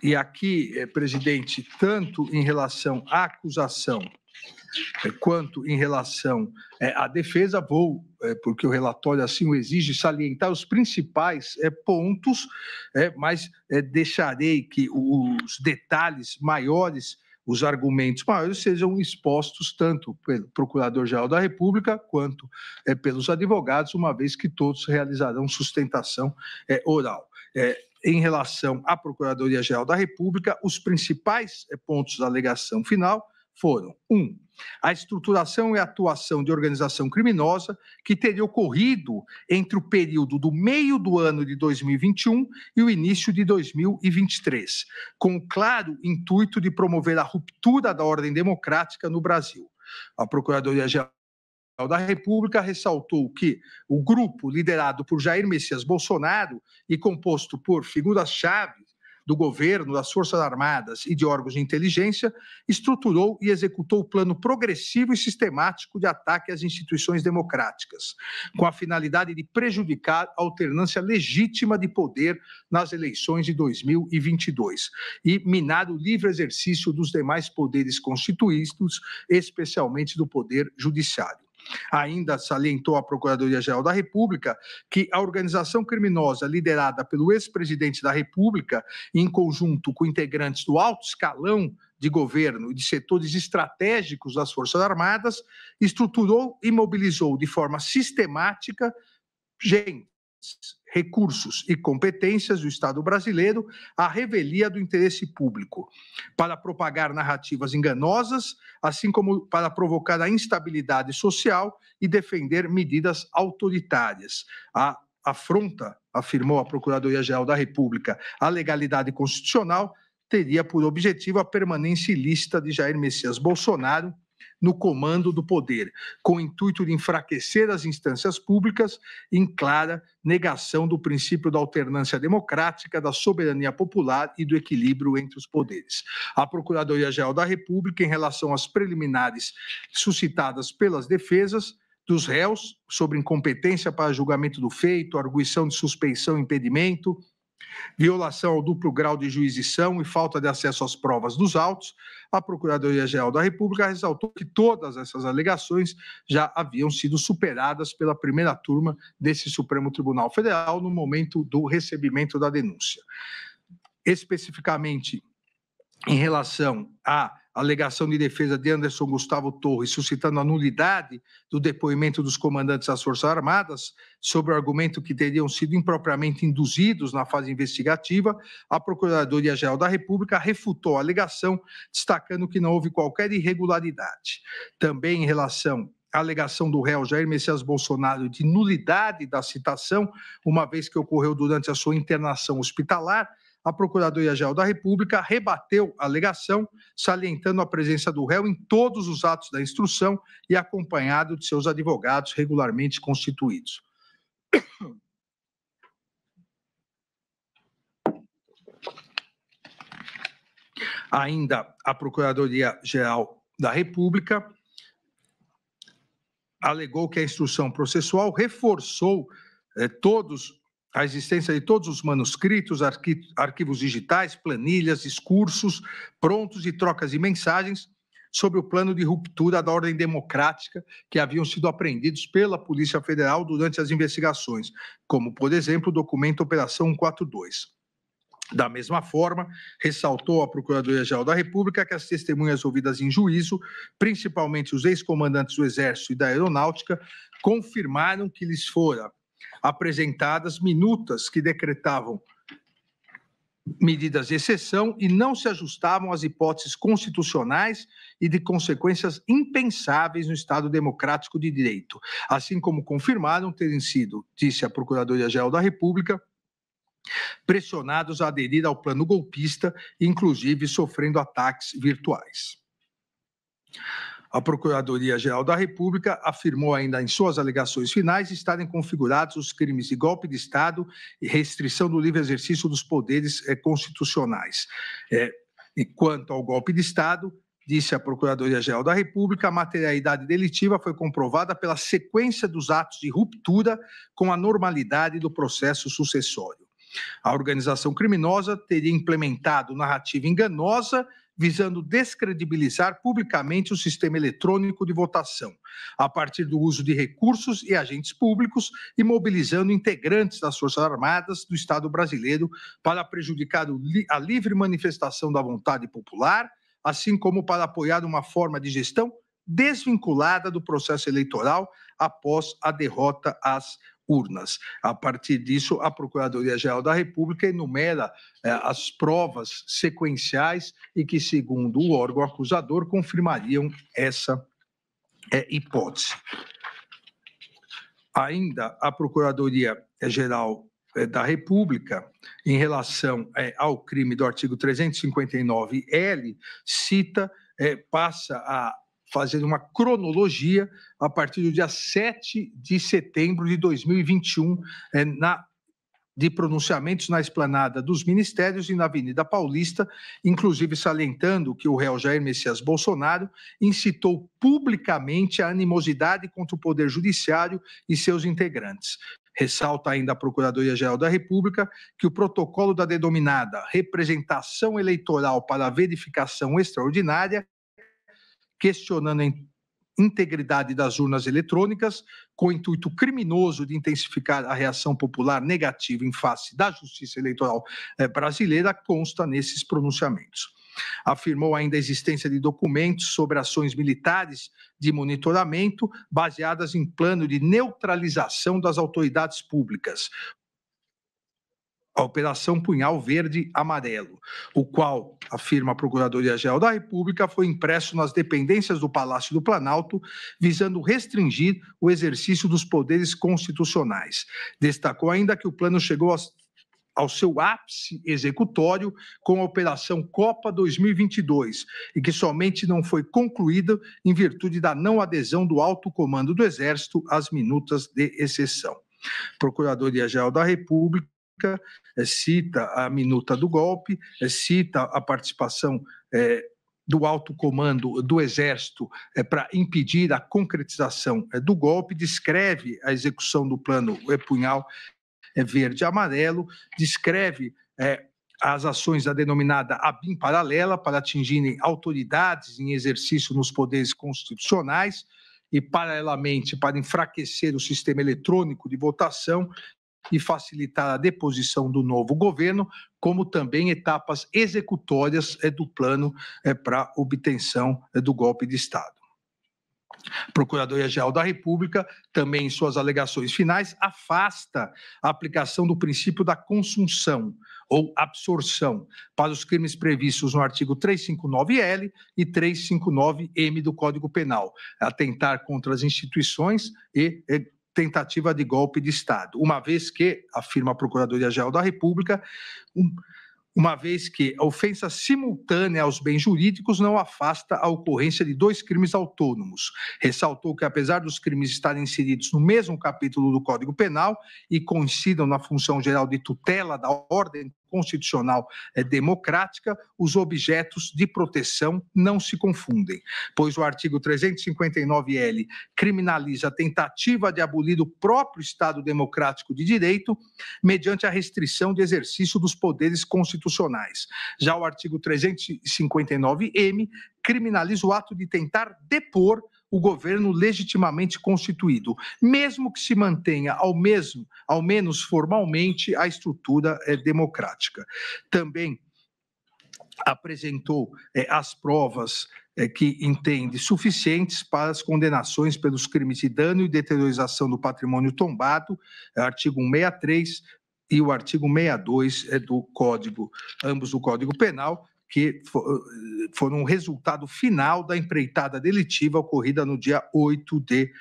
E aqui, presidente, tanto em relação à acusação quanto em relação à defesa, porque o relatório assim o exige, salientar os principais pontos, mas deixarei que os detalhes maiores, os argumentos maiores, sejam expostos tanto pelo Procurador-Geral da República quanto pelos advogados, uma vez que todos realizarão sustentação oral. Em relação à Procuradoria-Geral da República, os principais pontos da alegação final foram: 1. A estruturação e atuação de organização criminosa que teria ocorrido entre o período do meio do ano de 2021 e o início de 2023, com o claro intuito de promover a ruptura da ordem democrática no Brasil. A Procuradoria-Geral da República ressaltou que o grupo liderado por Jair Messias Bolsonaro e composto por figuras-chave do governo, das Forças Armadas e de órgãos de inteligência, estruturou e executou o plano progressivo e sistemático de ataque às instituições democráticas, com a finalidade de prejudicar a alternância legítima de poder nas eleições de 2022 e minar o livre exercício dos demais poderes constituídos, especialmente do Poder Judiciário. Ainda salientou a Procuradoria-Geral da República que a organização criminosa liderada pelo ex-presidente da República, em conjunto com integrantes do alto escalão de governo e de setores estratégicos das Forças Armadas, estruturou e mobilizou de forma sistemática recursos e competências do Estado brasileiro à revelia do interesse público, para propagar narrativas enganosas, assim como para provocar a instabilidade social e defender medidas autoritárias. A afronta, afirmou a Procuradoria-Geral da República, à legalidade constitucional, teria por objetivo a permanência ilícita de Jair Messias Bolsonaro no comando do poder, com o intuito de enfraquecer as instâncias públicas em clara negação do princípio da alternância democrática, da soberania popular e do equilíbrio entre os poderes. A Procuradoria-Geral da República, em relação às preliminares suscitadas pelas defesas dos réus sobre incompetência para julgamento do feito, arguição de suspeição e impedimento, violação ao duplo grau de jurisdição e falta de acesso às provas dos autos, a Procuradoria-Geral da República ressaltou que todas essas alegações já haviam sido superadas pela primeira turma desse Supremo Tribunal Federal no momento do recebimento da denúncia. Especificamente, em relação à alegação de defesa de Anderson Gustavo Torres, suscitando a nulidade do depoimento dos comandantes das Forças Armadas, sobre o argumento que teriam sido impropriamente induzidos na fase investigativa, a Procuradoria-Geral da República refutou a alegação, destacando que não houve qualquer irregularidade. Também em relação à alegação do réu Jair Messias Bolsonaro de nulidade da citação, uma vez que ocorreu durante a sua internação hospitalar, a Procuradoria-Geral da República rebateu a alegação, salientando a presença do réu em todos os atos da instrução e acompanhado de seus advogados regularmente constituídos. Ainda a Procuradoria-Geral da República alegou que a instrução processual reforçou a existência de todos os manuscritos, arquivos digitais, planilhas, discursos prontos de trocas de mensagens sobre o plano de ruptura da ordem democrática que haviam sido apreendidos pela Polícia Federal durante as investigações, como, por exemplo, o documento Operação 142. Da mesma forma, ressaltou a Procuradoria-Geral da República que as testemunhas ouvidas em juízo, principalmente os ex-comandantes do Exército e da Aeronáutica, confirmaram que lhes fora apresentadas minutas que decretavam medidas de exceção e não se ajustavam às hipóteses constitucionais e de consequências impensáveis no Estado democrático de direito, assim como confirmaram terem sido, disse a Procuradoria-Geral da República, pressionados a aderir ao plano golpista, inclusive sofrendo ataques virtuais. A Procuradoria-Geral da República afirmou ainda em suas alegações finais estarem configurados os crimes de golpe de Estado e restrição do livre exercício dos poderes constitucionais. E quanto ao golpe de Estado, disse a Procuradoria-Geral da República, a materialidade delitiva foi comprovada pela sequência dos atos de ruptura com a normalidade do processo sucessório. A organização criminosa teria implementado narrativa enganosa visando descredibilizar publicamente o sistema eletrônico de votação, a partir do uso de recursos e agentes públicos e mobilizando integrantes das Forças Armadas do Estado brasileiro para prejudicar a livre manifestação da vontade popular, assim como para apoiar uma forma de gestão desvinculada do processo eleitoral após a derrota às urnas. A partir disso, a Procuradoria-Geral da República enumera as provas sequenciais e que, segundo o órgão acusador, confirmariam essa hipótese. Ainda a Procuradoria-Geral da República, em relação ao crime do artigo 359-L, passa a fazer uma cronologia a partir do dia 7 de setembro de 2021, de pronunciamentos na esplanada dos ministérios e na Avenida Paulista, inclusive salientando que o réu Jair Messias Bolsonaro incitou publicamente a animosidade contra o Poder Judiciário e seus integrantes. Ressalta ainda a Procuradoria-Geral da República que o protocolo da denominada representação eleitoral para a verificação extraordinária, questionando a integridade das urnas eletrônicas, com o intuito criminoso de intensificar a reação popular negativa em face da justiça eleitoral brasileira, consta nesses pronunciamentos. Afirmou ainda a existência de documentos sobre ações militares de monitoramento baseadas em plano de neutralização das autoridades públicas, a Operação Punhal Verde-Amarelo, o qual, afirma a Procuradoria-Geral da República, foi impresso nas dependências do Palácio do Planalto, visando restringir o exercício dos poderes constitucionais. Destacou ainda que o plano chegou ao seu ápice executório com a Operação Copa 2022 e que somente não foi concluída em virtude da não adesão do alto comando do Exército às minutas de exceção. Procuradoria-Geral da República cita a minuta do golpe, cita a participação do alto comando do Exército para impedir a concretização do golpe, descreve a execução do plano Punhal Verde e Amarelo, descreve as ações da denominada ABIN paralela para atingirem autoridades em exercício nos poderes constitucionais e, paralelamente, para enfraquecer o sistema eletrônico de votação e facilitar a deposição do novo governo, como também etapas executórias do plano para obtenção do golpe de Estado. Procuradoria-Geral da República, também em suas alegações finais, afasta a aplicação do princípio da consunção ou absorção para os crimes previstos no artigo 359-L e 359-M do Código Penal, atentar contra as instituições e tentativa de golpe de Estado, uma vez que, afirma a Procuradoria-Geral da República, uma vez que a ofensa simultânea aos bens jurídicos não afasta a ocorrência de dois crimes autônomos. Ressaltou que, apesar dos crimes estarem inseridos no mesmo capítulo do Código Penal e coincidam na função geral de tutela da ordem constitucional democrática, os objetos de proteção não se confundem, pois o artigo 359-L criminaliza a tentativa de abolir o próprio Estado democrático de direito mediante a restrição de exercício dos poderes constitucionais. Já o artigo 359-M criminaliza o ato de tentar depor o governo legitimamente constituído, mesmo que se mantenha ao menos formalmente, a estrutura democrática. Também apresentou as provas que entende suficientes para as condenações pelos crimes de dano e deteriorização do patrimônio tombado, artigo 163 e o artigo 62 do Código, ambos do Código Penal, que foram um resultado final da empreitada delitiva ocorrida no dia 8 de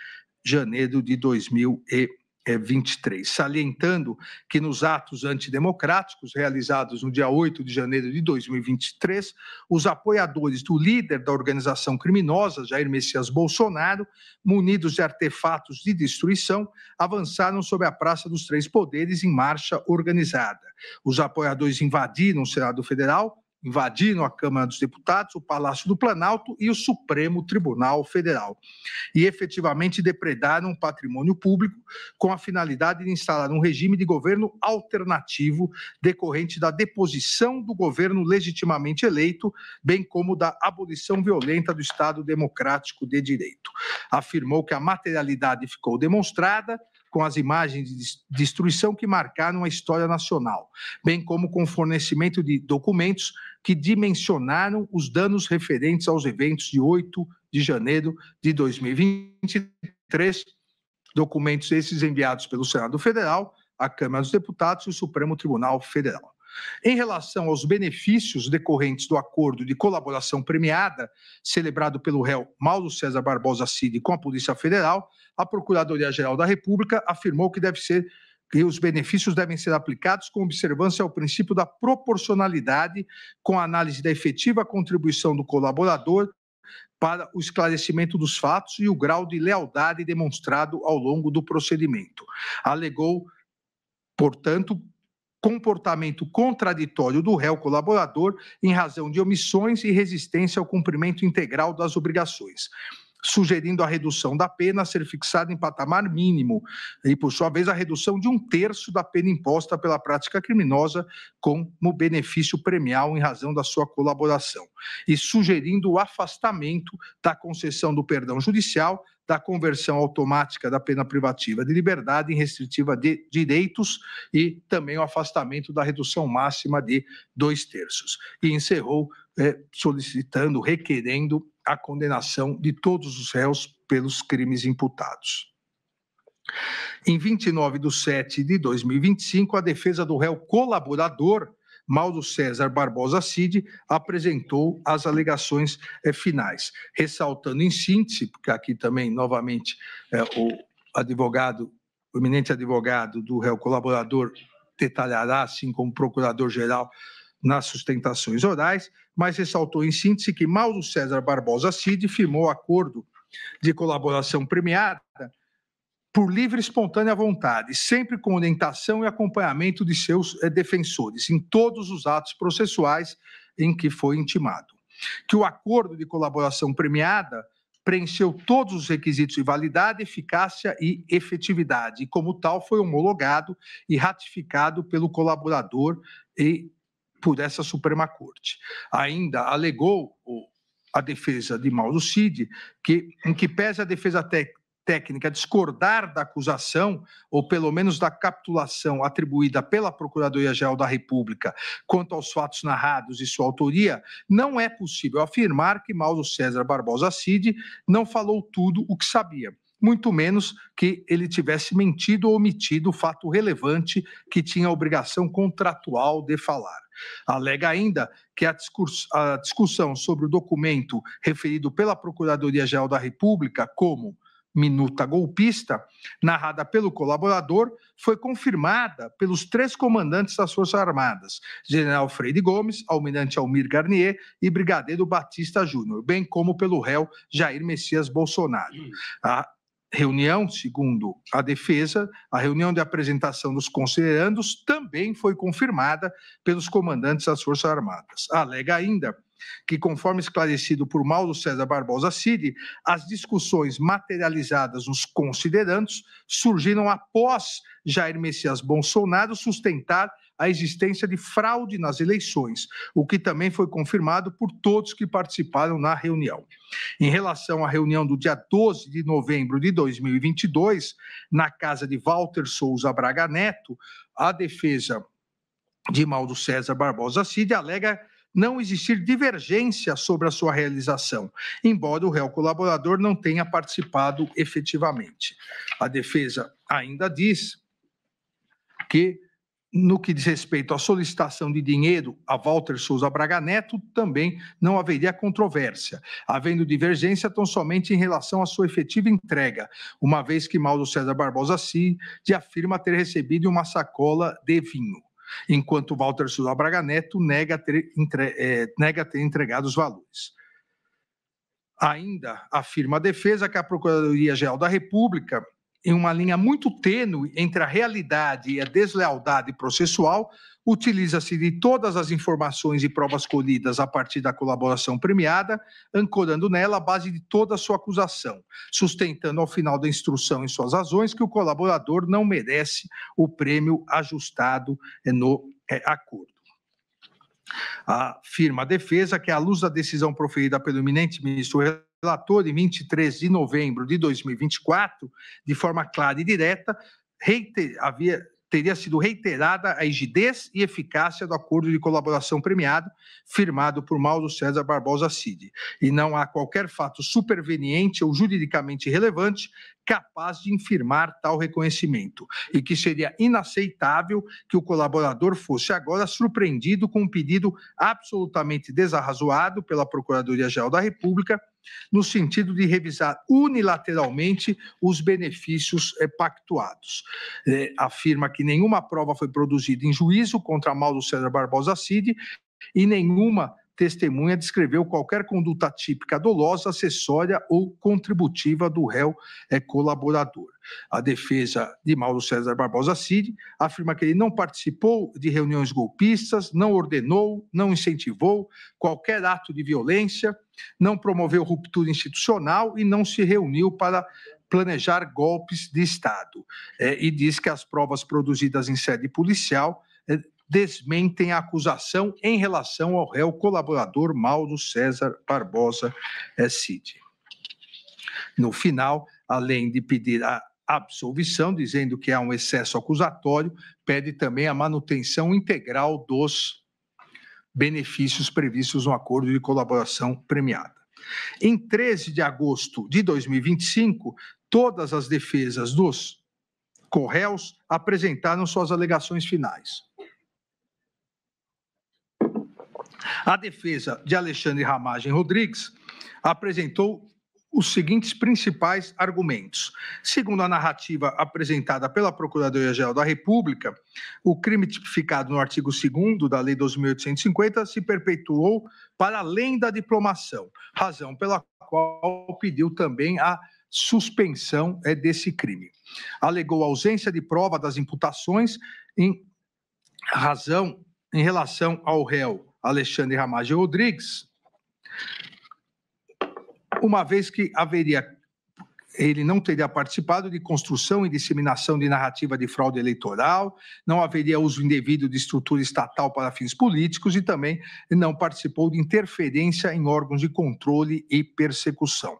janeiro de 2021. 23, salientando que nos atos antidemocráticos realizados no dia 8 de janeiro de 2023, os apoiadores do líder da organização criminosa, Jair Messias Bolsonaro, munidos de artefatos de destruição, avançaram sobre a Praça dos Três Poderes em marcha organizada. Os apoiadores invadiram o Senado Federal, invadiram a Câmara dos Deputados, o Palácio do Planalto e o Supremo Tribunal Federal. E efetivamente depredaram um patrimônio público com a finalidade de instalar um regime de governo alternativo decorrente da deposição do governo legitimamente eleito, bem como da abolição violenta do Estado Democrático de Direito. Afirmou que a materialidade ficou demonstrada com as imagens de destruição que marcaram a história nacional, bem como com o fornecimento de documentos que dimensionaram os danos referentes aos eventos de 8 de janeiro de 2023, documentos esses enviados pelo Senado Federal, a Câmara dos Deputados e o Supremo Tribunal Federal. Em relação aos benefícios decorrentes do acordo de colaboração premiada, celebrado pelo réu Mauro César Barbosa Cid com a Polícia Federal, a Procuradoria-Geral da República afirmou que os benefícios devem ser aplicados com observância ao princípio da proporcionalidade, com a análise da efetiva contribuição do colaborador para o esclarecimento dos fatos e o grau de lealdade demonstrado ao longo do procedimento. Alegou, portanto, comportamento contraditório do réu colaborador em razão de omissões e resistência ao cumprimento integral das obrigações, sugerindo a redução da pena a ser fixada em patamar mínimo e, por sua vez, a redução de 1/3 da pena imposta pela prática criminosa como benefício premial em razão da sua colaboração, e sugerindo o afastamento da concessão do perdão judicial, da conversão automática da pena privativa de liberdade em restritiva de direitos e também o afastamento da redução máxima de 2/3. E encerrou solicitando, requerendo a condenação de todos os réus pelos crimes imputados. Em 29/7/2025, a defesa do réu colaborador Mauro César Barbosa Cid apresentou as alegações finais, ressaltando em síntese, porque aqui também, novamente, o eminente advogado do réu colaborador detalhará, assim como o procurador-geral, nas sustentações orais, mas ressaltou em síntese que Mauro César Barbosa Cid firmou acordo de colaboração premiada por livre e espontânea vontade, sempre com orientação e acompanhamento de seus defensores, em todos os atos processuais em que foi intimado. Que o acordo de colaboração premiada preencheu todos os requisitos de validade, eficácia e efetividade, e como tal foi homologado e ratificado pelo colaborador e por essa Suprema Corte. Ainda alegou a defesa de Mauro Cid que, em que pese a defesa técnica discordar da acusação, ou pelo menos da capitulação atribuída pela Procuradoria-Geral da República quanto aos fatos narrados e sua autoria, não é possível afirmar que Mauro César Barbosa Cid não falou tudo o que sabia, muito menos que ele tivesse mentido ou omitido o fato relevante que tinha a obrigação contratual de falar. Alega ainda que a discussão sobre o documento referido pela Procuradoria-Geral da República como minuta golpista, narrada pelo colaborador, foi confirmada pelos 3 comandantes das Forças Armadas, General Freire Gomes, Almirante Almir Garnier e Brigadeiro Batista Júnior, bem como pelo réu Jair Messias Bolsonaro. A reunião, segundo a defesa, a reunião de apresentação dos considerandos também foi confirmada pelos comandantes das Forças Armadas. Alega ainda que, conforme esclarecido por Mauro César Barbosa Cid, as discussões materializadas nos considerandos surgiram após Jair Messias Bolsonaro sustentar a existência de fraude nas eleições, o que também foi confirmado por todos que participaram na reunião. Em relação à reunião do dia 12 de novembro de 2022, na casa de Walter Souza Braga Neto, a defesa de Mauro César Barbosa Cid alega não existir divergência sobre a sua realização, embora o réu colaborador não tenha participado efetivamente. A defesa ainda diz que No que diz respeito à solicitação de dinheiro a Walter Souza Braga Neto, também não haveria controvérsia, havendo divergência tão somente em relação à sua efetiva entrega, uma vez que Mauro César Barbosa Cid afirma ter recebido uma sacola de vinho, enquanto Walter Souza Braga Neto nega ter entregado os valores. Ainda afirma a defesa que a Procuradoria-Geral da República, em uma linha muito tênue entre a realidade e a deslealdade processual, utiliza-se de todas as informações e provas colhidas a partir da colaboração premiada, ancorando nela a base de toda a sua acusação, sustentando ao final da instrução em suas razões que o colaborador não merece o prêmio ajustado no acordo. Afirma a defesa que, à luz da decisão proferida pelo eminente ministro relator, em 23 de novembro de 2024, de forma clara e direta, teria sido reiterada a rigidez e eficácia do acordo de colaboração premiado firmado por Mauro César Barbosa Cid, e não há qualquer fato superveniente ou juridicamente relevante capaz de infirmar tal reconhecimento, e que seria inaceitável que o colaborador fosse agora surpreendido com um pedido absolutamente desarrazoado pela Procuradoria-Geral da República, no sentido de revisar unilateralmente os benefícios pactuados. Afirma que nenhuma prova foi produzida em juízo contra Mauro César Barbosa Cid e nenhuma testemunha descreveu qualquer conduta típica dolosa, acessória ou contributiva do réu colaborador. A defesa de Mauro César Barbosa Cid afirma que ele não participou de reuniões golpistas, não ordenou, não incentivou qualquer ato de violência, não promoveu ruptura institucional e não se reuniu para planejar golpes de Estado. E diz que as provas produzidas em sede policial desmentem a acusação em relação ao réu colaborador Mauro César Barbosa Cid. No final, além de pedir a absolvição, dizendo que há um excesso acusatório, pede também a manutenção integral dos benefícios previstos no acordo de colaboração premiada. Em 13 de agosto de 2025, todas as defesas dos corréus apresentaram suas alegações finais. A defesa de Alexandre Ramagem Rodrigues apresentou os seguintes principais argumentos. Segundo a narrativa apresentada pela Procuradoria-Geral da República, o crime tipificado no artigo 2º da Lei 12.850 se perpetuou para além da diplomação, razão pela qual pediu também a suspensão desse crime. Alegou ausência de prova das imputações em relação ao réu Alexandre Ramagem Rodrigues, uma vez que ele não teria participado de construção e disseminação de narrativa de fraude eleitoral, não haveria uso indevido de estrutura estatal para fins políticos e também não participou de interferência em órgãos de controle e persecução.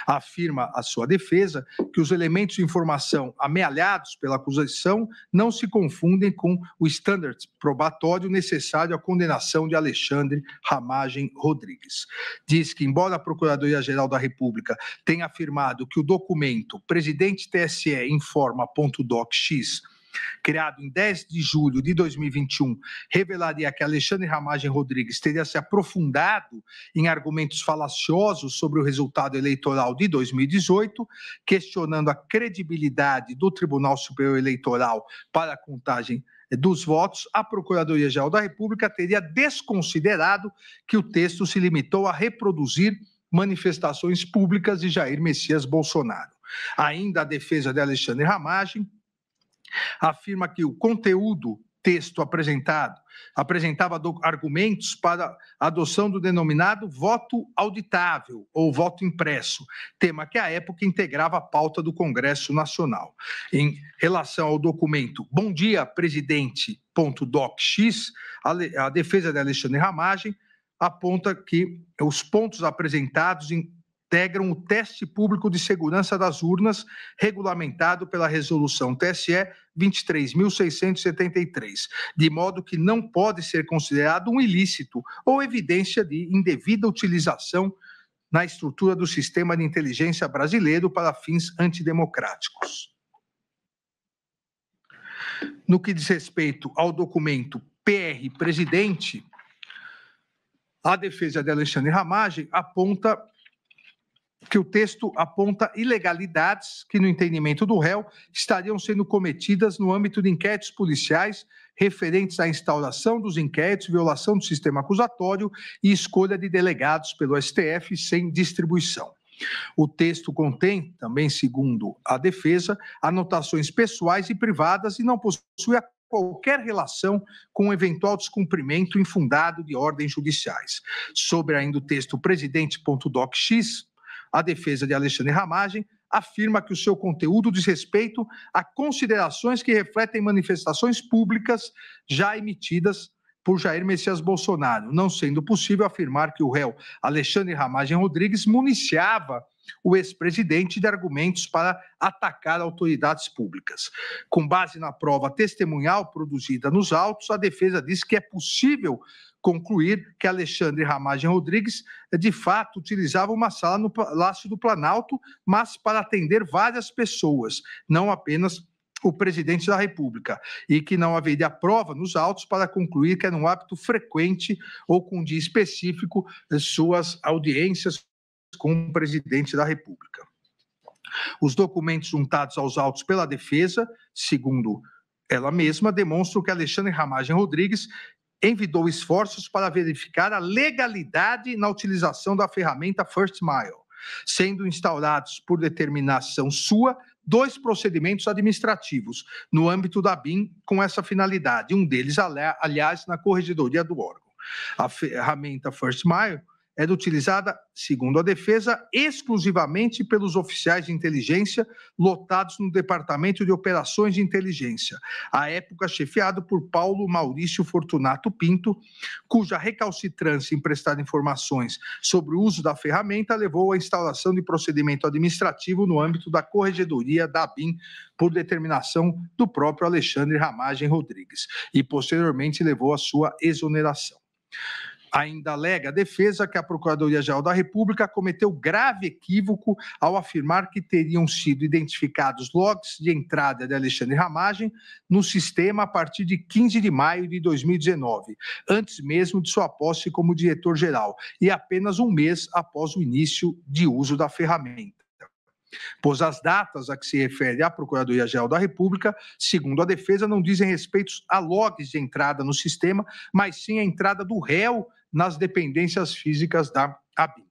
Afirma a sua defesa que os elementos de informação amealhados pela acusação não se confundem com o standard probatório necessário à condenação de Alexandre Ramagem Rodrigues. Diz que, embora a Procuradoria-Geral da República tenha afirmado que o documento Presidente TSE informa.docx, criado em 10 de julho de 2021, revelaria que Alexandre Ramagem Rodrigues teria se aprofundado em argumentos falaciosos sobre o resultado eleitoral de 2018, questionando a credibilidade do Tribunal Superior Eleitoral para a contagem dos votos, a Procuradoria-Geral da República teria desconsiderado que o texto se limitou a reproduzir manifestações públicas de Jair Messias Bolsonaro. Ainda a defesa de Alexandre Ramagem afirma que o conteúdo texto apresentava argumentos para a adoção do denominado voto auditável ou voto impresso, tema que à época integrava a pauta do Congresso Nacional. Em relação ao documento Bom Dia Presidente.docx, a defesa de Alexandre Ramagem aponta que os pontos apresentados integram o teste público de segurança das urnas, regulamentado pela resolução TSE 23.673, de modo que não pode ser considerado um ilícito ou evidência de indevida utilização na estrutura do sistema de inteligência brasileiro para fins antidemocráticos. No que diz respeito ao documento PR-Presidente, a defesa de Alexandre Ramagem aponta que o texto aponta ilegalidades que, no entendimento do réu, estariam sendo cometidas no âmbito de inquéritos policiais referentes à instauração dos inquéritos, violação do sistema acusatório e escolha de delegados pelo STF sem distribuição. O texto contém, também segundo a defesa, anotações pessoais e privadas e não possui qualquer relação com o eventual descumprimento infundado de ordens judiciais. Sobre ainda o texto presidente.docx, a defesa de Alexandre Ramagem afirma que o seu conteúdo diz respeito a considerações que refletem manifestações públicas já emitidas por Jair Messias Bolsonaro, não sendo possível afirmar que o réu Alexandre Ramagem Rodrigues municiava o ex-presidente de argumentos para atacar autoridades públicas. Com base na prova testemunhal produzida nos autos, a defesa diz que é possível concluir que Alexandre Ramagem Rodrigues, de fato, utilizava uma sala no Palácio do Planalto, mas para atender várias pessoas, não apenas o presidente da República, e que não haveria prova nos autos para concluir que era um hábito frequente ou com dia específico suas audiências com o presidente da República. Os documentos juntados aos autos pela defesa, segundo ela mesma, demonstram que Alexandre Ramagem Rodrigues envidou esforços para verificar a legalidade na utilização da ferramenta First Mile, sendo instaurados por determinação sua 2 procedimentos administrativos no âmbito da BIM com essa finalidade, um deles, aliás, na corregedoria do órgão. A ferramenta First Mile era utilizada, segundo a defesa, exclusivamente pelos oficiais de inteligência lotados no Departamento de Operações de Inteligência, à época chefiado por Paulo Maurício Fortunato Pinto, cuja recalcitrância em prestar informações sobre o uso da ferramenta levou à instauração de procedimento administrativo no âmbito da corregedoria da ABIN, por determinação do próprio Alexandre Ramagem Rodrigues, e posteriormente levou à sua exoneração. Ainda alega a defesa que a Procuradoria-Geral da República cometeu grave equívoco ao afirmar que teriam sido identificados logs de entrada de Alexandre Ramagem no sistema a partir de 15 de maio de 2019, antes mesmo de sua posse como diretor-geral, e apenas um mês após o início de uso da ferramenta. Pois as datas a que se refere a Procuradoria-Geral da República, segundo a defesa, não dizem respeito a logs de entrada no sistema, mas sim a entrada do réu nas dependências físicas da ABIN.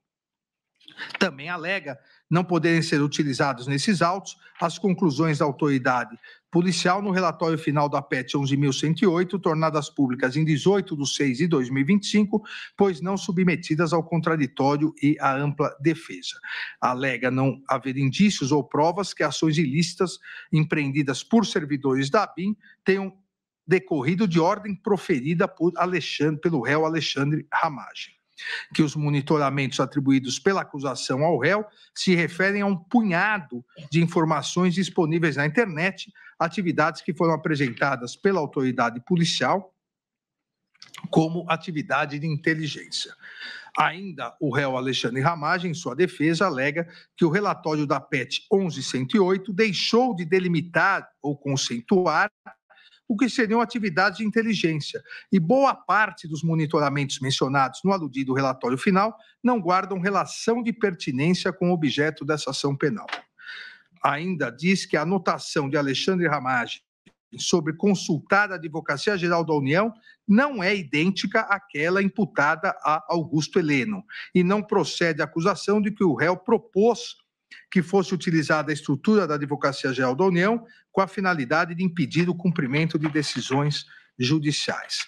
Também alega não poderem ser utilizados nesses autos as conclusões da autoridade policial no relatório final da PET 11.108, tornadas públicas em 18/6/2025, pois não submetidas ao contraditório e à ampla defesa. Alega não haver indícios ou provas que ações ilícitas empreendidas por servidores da ABIN tenham decorrido de ordem proferida pelo réu Alexandre Ramagem. Que os monitoramentos atribuídos pela acusação ao réu se referem a um punhado de informações disponíveis na internet, atividades que foram apresentadas pela autoridade policial como atividade de inteligência. Ainda o réu Alexandre Ramagem, em sua defesa, alega que o relatório da PET 11.108 deixou de delimitar ou conceituar o que seriam atividades de inteligência, e boa parte dos monitoramentos mencionados no aludido relatório final não guardam relação de pertinência com o objeto dessa ação penal. Ainda diz que a anotação de Alexandre Ramagem sobre consultar a Advocacia Geral da União não é idêntica àquela imputada a Augusto Heleno, e não procede a acusação de que o réu propôs que fosse utilizada a estrutura da Advocacia Geral da União com a finalidade de impedir o cumprimento de decisões judiciais.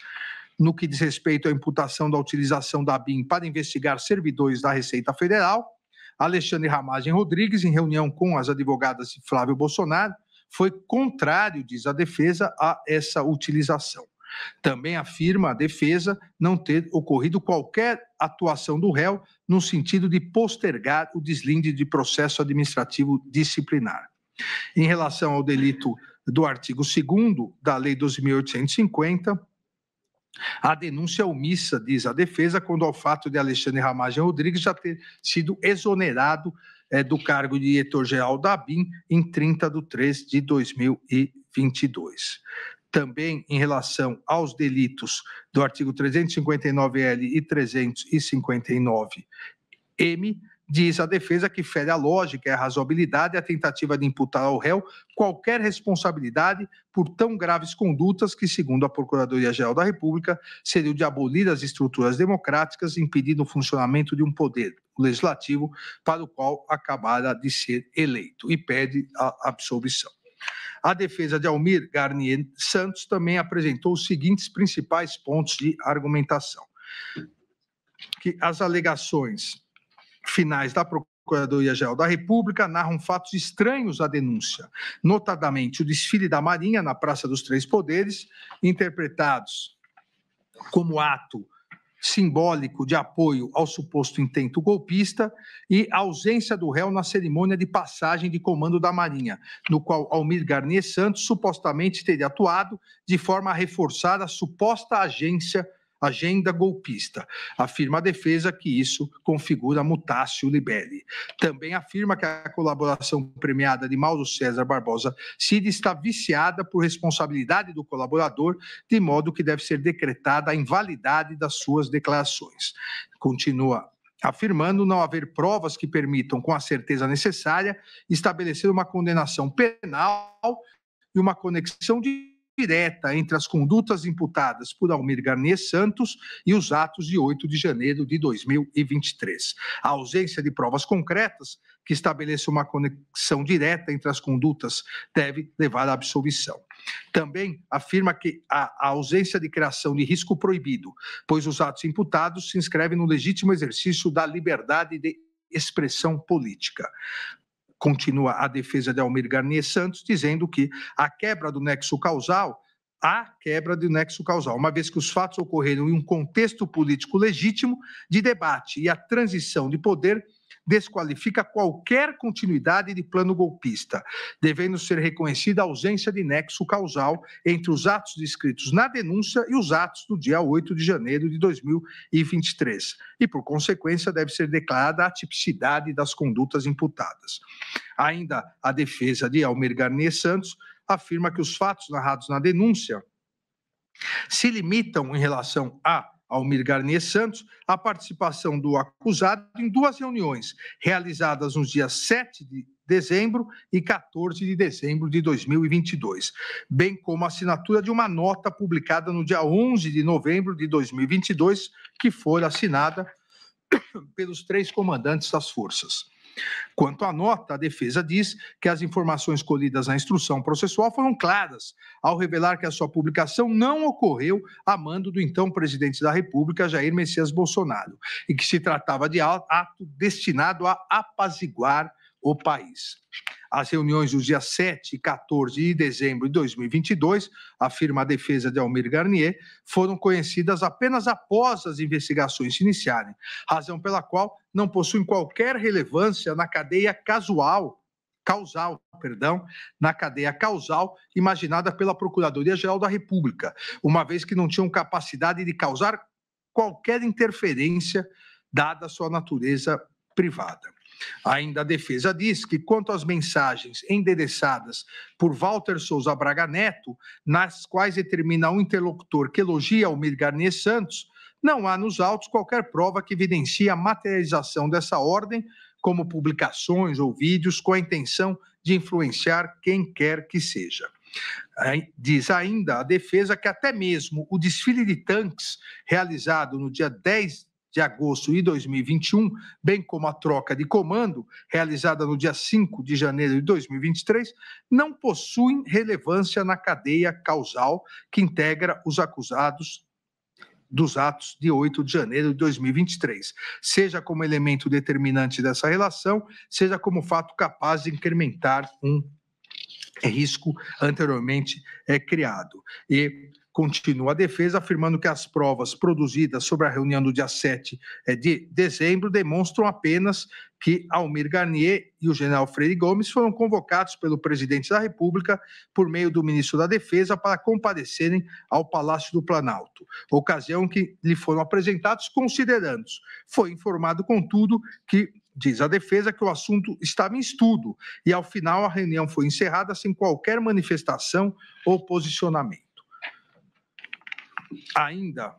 No que diz respeito à imputação da utilização da ABIN para investigar servidores da Receita Federal, Alexandre Ramagem Rodrigues, em reunião com as advogadas de Flávio Bolsonaro, foi contrário, diz a defesa, a essa utilização. Também afirma a defesa não ter ocorrido qualquer atuação do réu no sentido de postergar o deslinde de processo administrativo disciplinar. Em relação ao delito do artigo 2º da Lei 12.850, a denúncia omissa, diz a defesa, quando ao fato de Alexandre Ramagem Rodrigues já ter sido exonerado do cargo de diretor-geral da ABIN em 30/3/2019. 2022. Também em relação aos delitos do artigo 359-L e 359-M, diz a defesa que fere a lógica e a razoabilidade a tentativa de imputar ao réu qualquer responsabilidade por tão graves condutas que, segundo a Procuradoria-Geral da República, seriam de abolir as estruturas democráticas, impedindo o funcionamento de um poder legislativo para o qual acabara de ser eleito, e pede a absolvição. A defesa de Almir Garnier Santos também apresentou os seguintes principais pontos de argumentação: que as alegações finais da Procuradoria-Geral da República narram fatos estranhos à denúncia, notadamente o desfile da Marinha na Praça dos Três Poderes, interpretados como ato simbólico de apoio ao suposto intento golpista, e a ausência do réu na cerimônia de passagem de comando da Marinha, no qual Almir Garnier Santos supostamente teria atuado de forma a reforçar a suposta agenda golpista. Afirma a defesa que isso configura mutatio libelli. Também afirma que a colaboração premiada de Mauro César Barbosa Cid está viciada por responsabilidade do colaborador, de modo que deve ser decretada a invalidade das suas declarações. Continua afirmando não haver provas que permitam, com a certeza necessária, estabelecer uma condenação penal e uma conexão direta entre as condutas imputadas por Almir Garnier Santos e os atos de 8 de janeiro de 2023. A ausência de provas concretas que estabeleçam uma conexão direta entre as condutas deve levar à absolvição. Também afirma que a ausência de criação de risco proibido, pois os atos imputados se inscrevem no legítimo exercício da liberdade de expressão política. Continua a defesa de Almir Garnier Santos, dizendo que há quebra do nexo causal, uma vez que os fatos ocorreram em um contexto político legítimo de debate, e a transição de poder desqualifica qualquer continuidade de plano golpista, devendo ser reconhecida a ausência de nexo causal entre os atos descritos na denúncia e os atos do dia 8 de janeiro de 2023. E, por consequência, deve ser declarada a atipicidade das condutas imputadas. Ainda a defesa de Almir Garnier Santos afirma que os fatos narrados na denúncia se limitam, em relação a Almir Garnier Santos, a participação do acusado em duas reuniões realizadas nos dias 7 de dezembro e 14 de dezembro de 2022, bem como a assinatura de uma nota publicada no dia 11 de novembro de 2022, que foi assinada pelos 3 comandantes das forças. Quanto à nota, a defesa diz que as informações colhidas na instrução processual foram claras, ao revelar que a sua publicação não ocorreu a mando do então presidente da República, Jair Messias Bolsonaro, e que se tratava de ato destinado a apaziguar o país. As reuniões dos dias 7 e 14 de dezembro de 2022, afirma a defesa de Almir Garnier, foram conhecidas apenas após as investigações se iniciarem, razão pela qual não possuem qualquer relevância na cadeia causal imaginada pela Procuradoria-Geral da República, uma vez que não tinham capacidade de causar qualquer interferência, dada a sua natureza privada. Ainda a defesa diz que, quanto às mensagens endereçadas por Walter Souza Braga Neto, nas quais determina um interlocutor que elogia Almir Garnier Santos, não há nos autos qualquer prova que evidencie a materialização dessa ordem, como publicações ou vídeos com a intenção de influenciar quem quer que seja. Diz ainda a defesa que até mesmo o desfile de tanques realizado no dia 10 de agosto de 2021, bem como a troca de comando, realizada no dia 5 de janeiro de 2023, não possuem relevância na cadeia causal que integra os acusados dos atos de 8 de janeiro de 2023, seja como elemento determinante dessa relação, seja como fato capaz de incrementar um risco anteriormente criado. E continua a defesa afirmando que as provas produzidas sobre a reunião do dia 7 de dezembro demonstram apenas que Almir Garnier e o general Freire Gomes foram convocados pelo presidente da República por meio do ministro da Defesa para comparecerem ao Palácio do Planalto, ocasião que lhe foram apresentados considerandos. Foi informado, contudo, que diz a defesa que o assunto estava em estudo e, ao final, a reunião foi encerrada sem qualquer manifestação ou posicionamento. Ainda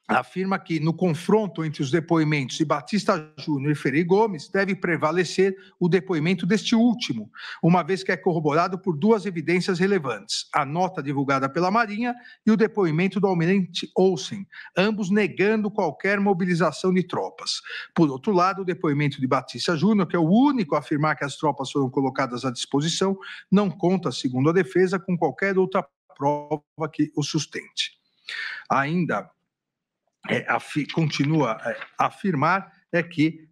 afirma que, no confronto entre os depoimentos de Batista Júnior e Ferreira Gomes, deve prevalecer o depoimento deste último, uma vez que é corroborado por duas evidências relevantes, a nota divulgada pela Marinha e o depoimento do almirante Olsen, ambos negando qualquer mobilização de tropas. Por outro lado, o depoimento de Batista Júnior, que é o único a afirmar que as tropas foram colocadas à disposição, não conta, segundo a defesa, com qualquer outra prova que o sustente. Ainda continua a afirmar que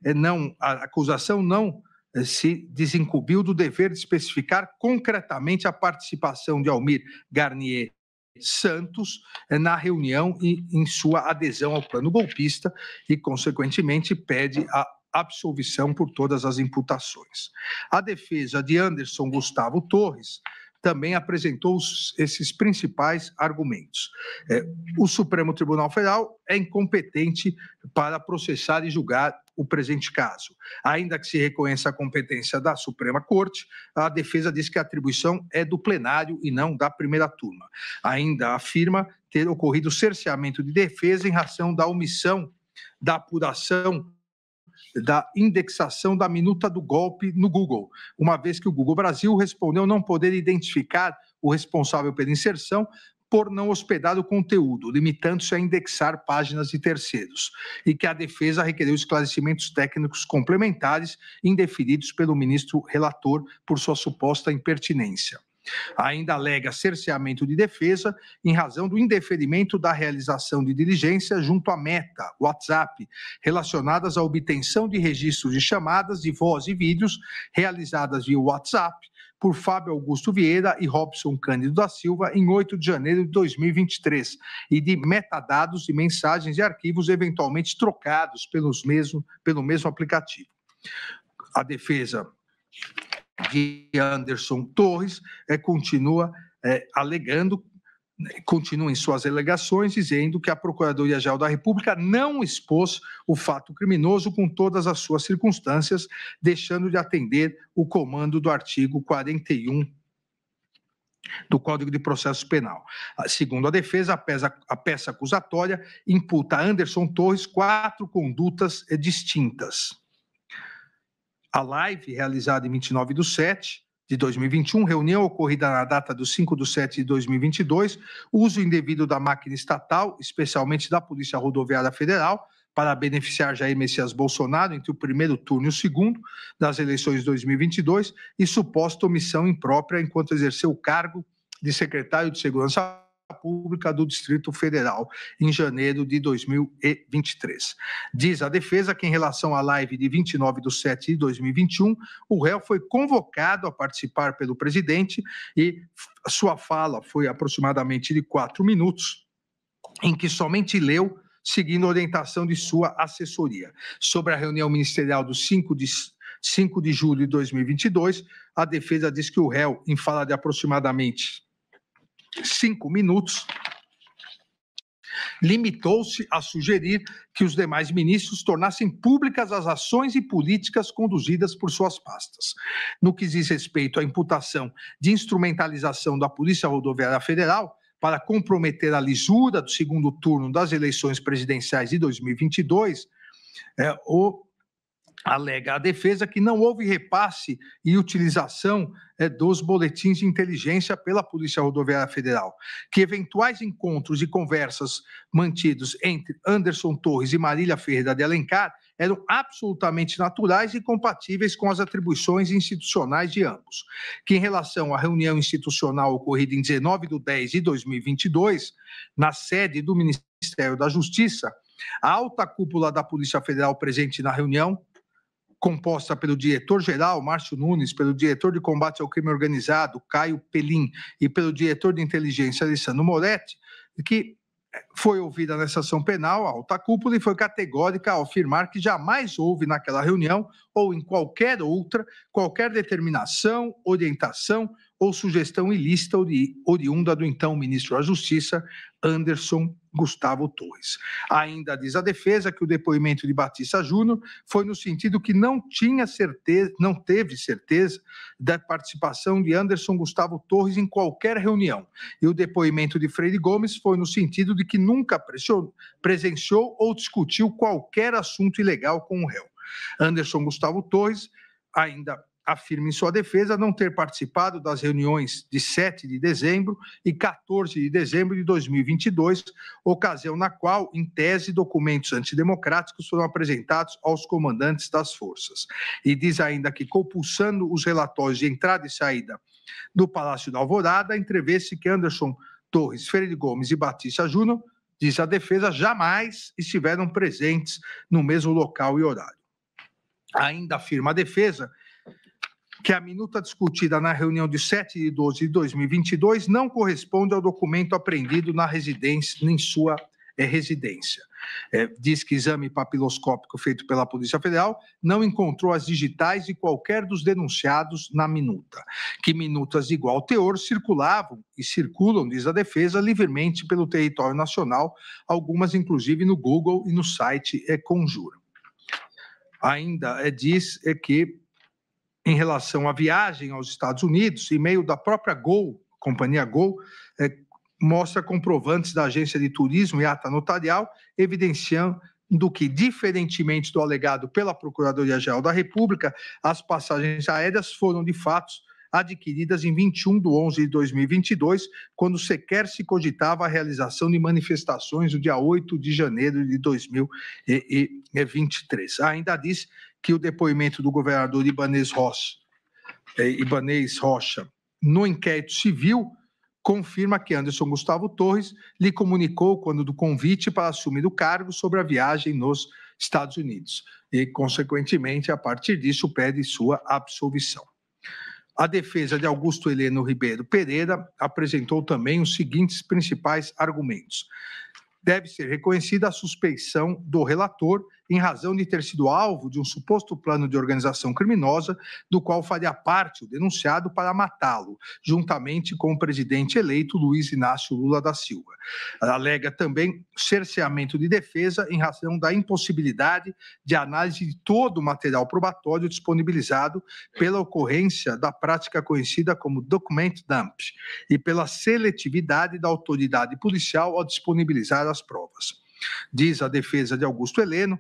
a acusação não se desincumbiu do dever de especificar concretamente a participação de Almir Garnier Santos na reunião e em sua adesão ao plano golpista e, consequentemente, pede a absolvição por todas as imputações. A defesa de Anderson Gustavo Torres também apresentou esses principais argumentos. O Supremo Tribunal Federal é incompetente para processar e julgar o presente caso. Ainda que se reconheça a competência da Suprema Corte, a defesa diz que a atribuição é do plenário e não da primeira turma. Ainda afirma ter ocorrido cerceamento de defesa em razão da omissão da apuração da indexação da minuta do golpe no Google, uma vez que o Google Brasil respondeu não poder identificar o responsável pela inserção por não hospedar o conteúdo, limitando-se a indexar páginas de terceiros, e que a defesa requereu esclarecimentos técnicos complementares indeferidos pelo ministro relator por sua suposta impertinência. Ainda alega cerceamento de defesa em razão do indeferimento da realização de diligência junto à Meta, WhatsApp, relacionadas à obtenção de registros de chamadas de voz e vídeos realizadas via WhatsApp por Fábio Augusto Vieira e Robson Cândido da Silva em 8 de janeiro de 2023 e de metadados de mensagens e arquivos eventualmente trocados pelo mesmo aplicativo. A defesa de Anderson Torres continua em suas alegações, dizendo que a Procuradoria-Geral da República não expôs o fato criminoso com todas as suas circunstâncias, deixando de atender o comando do artigo 41 do Código de Processo Penal. Segundo a defesa, a peça acusatória imputa a Anderson Torres 4 condutas distintas. A live, realizada em 29/7 de 2021, reunião ocorrida na data do 5/7 de 2022, uso indevido da máquina estatal, especialmente da Polícia Rodoviária Federal, para beneficiar Jair Messias Bolsonaro entre o primeiro turno e o segundo das eleições de 2022 e suposta omissão imprópria enquanto exerceu o cargo de secretário de Segurança Pública do Distrito Federal, em janeiro de 2023. Diz a defesa que, em relação à live de 29/7 de 2021, o réu foi convocado a participar pelo presidente e sua fala foi aproximadamente de 4 minutos, em que somente leu, seguindo a orientação de sua assessoria. Sobre a reunião ministerial do 5 de julho de 2022, a defesa diz que o réu, em fala de aproximadamente 5 minutos, limitou-se a sugerir que os demais ministros tornassem públicas as ações e políticas conduzidas por suas pastas. No que diz respeito à imputação de instrumentalização da Polícia Rodoviária Federal para comprometer a lisura do segundo turno das eleições presidenciais de 2022, alega a defesa que não houve repasse e utilização dos boletins de inteligência pela Polícia Rodoviária Federal, que eventuais encontros e conversas mantidos entre Anderson Torres e Marília Ferreira de Alencar eram absolutamente naturais e compatíveis com as atribuições institucionais de ambos, que em relação à reunião institucional ocorrida em 19/10 de 2022, na sede do Ministério da Justiça, a alta cúpula da Polícia Federal presente na reunião, composta pelo diretor-geral, Márcio Nunes, pelo diretor de combate ao crime organizado, Caio Pelim, e pelo diretor de inteligência, Alessandro Moretti, que foi ouvida nessa ação penal, a alta cúpula, e foi categórica ao afirmar que jamais houve naquela reunião, ou em qualquer outra, qualquer determinação, orientação ou sugestão ilícita oriunda do então ministro da Justiça, Anderson Gustavo Torres. Ainda diz a defesa que o depoimento de Batista Júnior foi no sentido que não teve certeza da participação de Anderson Gustavo Torres em qualquer reunião. E o depoimento de Freire Gomes foi no sentido de que nunca presenciou ou discutiu qualquer assunto ilegal com o réu. Anderson Gustavo Torres ainda afirma em sua defesa não ter participado das reuniões de 7 de dezembro e 14 de dezembro de 2022, ocasião na qual, em tese, documentos antidemocráticos foram apresentados aos comandantes das forças. E diz ainda que, compulsando os relatórios de entrada e saída do Palácio da Alvorada, entrevê-se que Anderson Torres, Freire Gomes e Batista Júnior, diz a defesa, jamais estiveram presentes no mesmo local e horário. Ainda afirma a defesa que a minuta discutida na reunião de 7 de 12 de 2022 não corresponde ao documento apreendido na residência, em sua residência. Diz que exame papiloscópico feito pela Polícia Federal não encontrou as digitais de qualquer dos denunciados na minuta, que minutas de igual teor circulavam e circulam, diz a defesa, livremente pelo território nacional, algumas inclusive no Google e no site Conjura. Ainda diz que, em relação à viagem aos Estados Unidos, e-mail da própria Gol, companhia Gol, mostra comprovantes da agência de turismo e ata notarial, evidenciando que, diferentemente do alegado pela Procuradoria-Geral da República, as passagens aéreas foram, de fato, adquiridas em 21 de 11 de 2022, quando sequer se cogitava a realização de manifestações no dia 8 de janeiro de 2023. Ainda diz que o depoimento do governador Ibanez Rocha no inquérito civil confirma que Anderson Gustavo Torres lhe comunicou quando do convite para assumir o cargo sobre a viagem nos Estados Unidos e, consequentemente, a partir disso, pede sua absolvição. A defesa de Augusto Heleno Ribeiro Pereira apresentou também os seguintes principais argumentos. Deve ser reconhecida a suspeição do relator em razão de ter sido alvo de um suposto plano de organização criminosa, do qual faria parte o denunciado para matá-lo, juntamente com o presidente eleito Luiz Inácio Lula da Silva. Alega também cerceamento de defesa em razão da impossibilidade de análise de todo o material probatório disponibilizado pela ocorrência da prática conhecida como document dump e pela seletividade da autoridade policial ao disponibilizar as provas. Diz a defesa de Augusto Heleno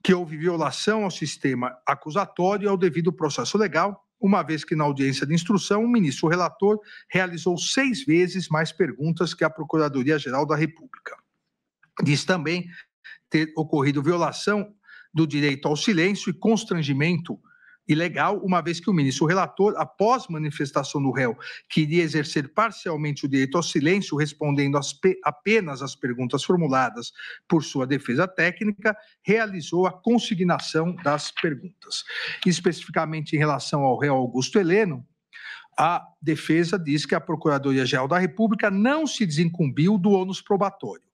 que houve violação ao sistema acusatório e ao devido processo legal, uma vez que na audiência de instrução o ministro relator realizou 6 vezes mais perguntas que a Procuradoria-Geral da República. Diz também ter ocorrido violação do direito ao silêncio e constrangimento ilegal, uma vez que o ministro relator, após manifestação do réu, queria exercer parcialmente o direito ao silêncio, respondendo apenas às perguntas formuladas por sua defesa técnica, realizou a consignação das perguntas. Especificamente em relação ao réu Augusto Heleno, a defesa diz que a Procuradoria-Geral da República não se desincumbiu do ônus probatório.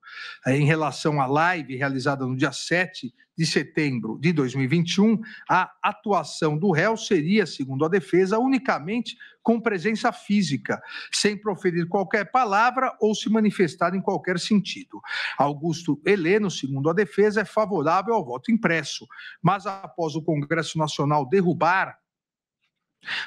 Em relação à live realizada no dia 7 de setembro de 2021, a atuação do réu seria, segundo a defesa, unicamente com presença física, sem proferir qualquer palavra ou se manifestar em qualquer sentido. Augusto Heleno, segundo a defesa, é favorável ao voto impresso, mas após o Congresso Nacional derrubar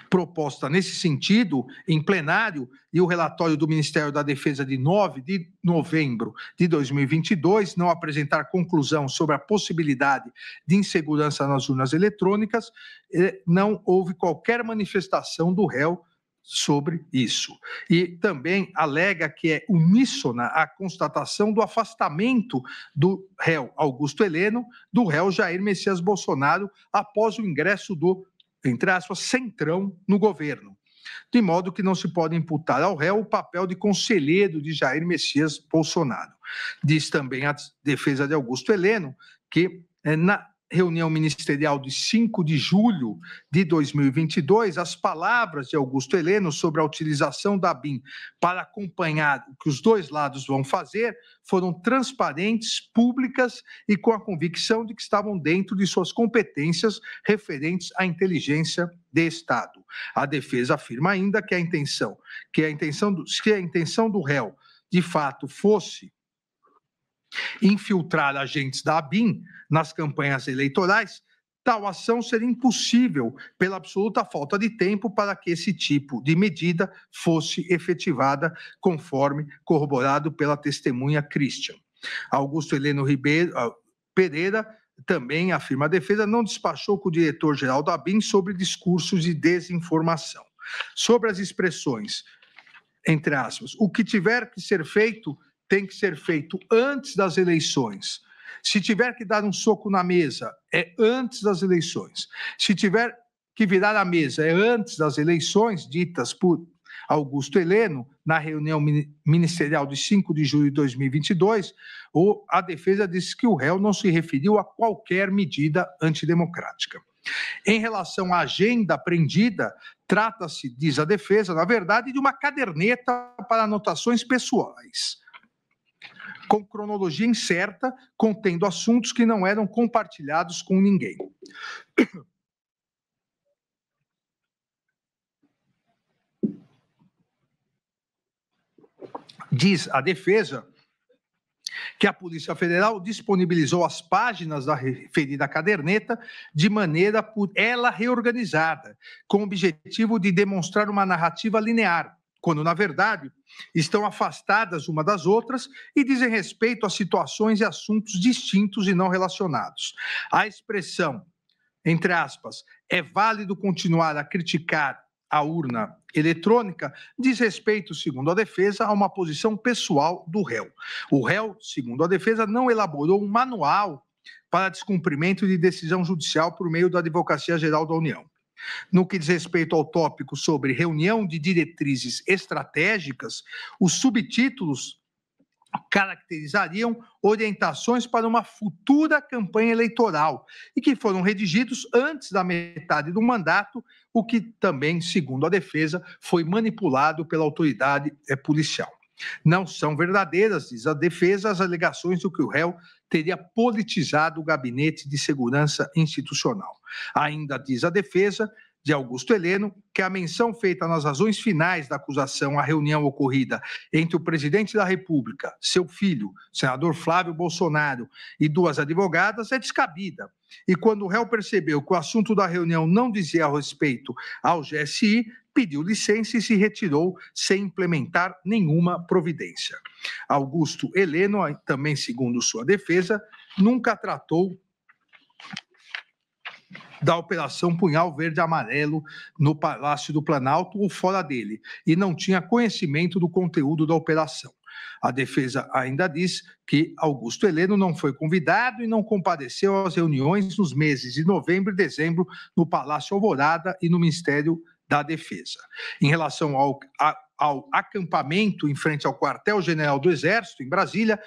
proposta nesse sentido, em plenário, e o relatório do Ministério da Defesa de 9 de novembro de 2022 não apresentar conclusão sobre a possibilidade de insegurança nas urnas eletrônicas, não houve qualquer manifestação do réu sobre isso. E também alega que é uníssona a constatação do afastamento do réu Augusto Heleno do réu Jair Messias Bolsonaro após o ingresso do, entre aspas, centrão no governo, de modo que não se pode imputar ao réu o papel de conselheiro de Jair Messias Bolsonaro. Diz também a defesa de Augusto Heleno que, reunião ministerial de 5 de julho de 2022, as palavras de Augusto Heleno sobre a utilização da ABIN para acompanhar o que os dois lados vão fazer foram transparentes, públicas e com a convicção de que estavam dentro de suas competências referentes à inteligência de Estado. A defesa afirma ainda que a intenção do réu, de fato, fosse infiltrar agentes da ABIN nas campanhas eleitorais, tal ação seria impossível pela absoluta falta de tempo para que esse tipo de medida fosse efetivada, conforme corroborado pela testemunha Christian. Augusto Heleno Pereira, também, afirma a defesa, não despachou com o diretor-geral da ABIN sobre discursos de desinformação. Sobre as expressões, entre aspas, o que tiver que ser feito tem que ser feito antes das eleições. Se tiver que dar um soco na mesa, é antes das eleições. Se tiver que virar a mesa, é antes das eleições, ditas por Augusto Heleno, na reunião ministerial de 5 de julho de 2022, a defesa disse que o réu não se referiu a qualquer medida antidemocrática. Em relação à agenda apreendida, trata-se, diz a defesa, na verdade, de uma caderneta para anotações pessoais, com cronologia incerta, contendo assuntos que não eram compartilhados com ninguém. Diz a defesa que a Polícia Federal disponibilizou as páginas da referida caderneta de maneira por ela reorganizada, com o objetivo de demonstrar uma narrativa linear, quando, na verdade, estão afastadas uma das outras e dizem respeito a situações e assuntos distintos e não relacionados. A expressão, entre aspas, é válido continuar a criticar a urna eletrônica, diz respeito, segundo a defesa, a uma posição pessoal do réu. O réu, segundo a defesa, não elaborou um manual para descumprimento de decisão judicial por meio da Advocacia Geral da União. No que diz respeito ao tópico sobre reunião de diretrizes estratégicas, os subtítulos caracterizariam orientações para uma futura campanha eleitoral e que foram redigidos antes da metade do mandato, o que também, segundo a defesa, foi manipulado pela autoridade policial. Não são verdadeiras, diz a defesa, as alegações de que o réu teria politizado o Gabinete de Segurança Institucional. Ainda diz a defesa de Augusto Heleno que a menção feita nas razões finais da acusação à reunião ocorrida entre o presidente da República, seu filho, senador Flávio Bolsonaro, e duas advogadas é descabida. E quando o réu percebeu que o assunto da reunião não dizia respeito ao GSI, pediu licença e se retirou sem implementar nenhuma providência. Augusto Heleno, também segundo sua defesa, nunca tratou da Operação Punhal Verde Amarelo no Palácio do Planalto ou fora dele, e não tinha conhecimento do conteúdo da operação. A defesa ainda diz que Augusto Heleno não foi convidado e não compareceu às reuniões nos meses de novembro e dezembro no Palácio Alvorada e no Ministério da Defesa. Em relação ao acampamento em frente ao quartel-general do Exército, em Brasília,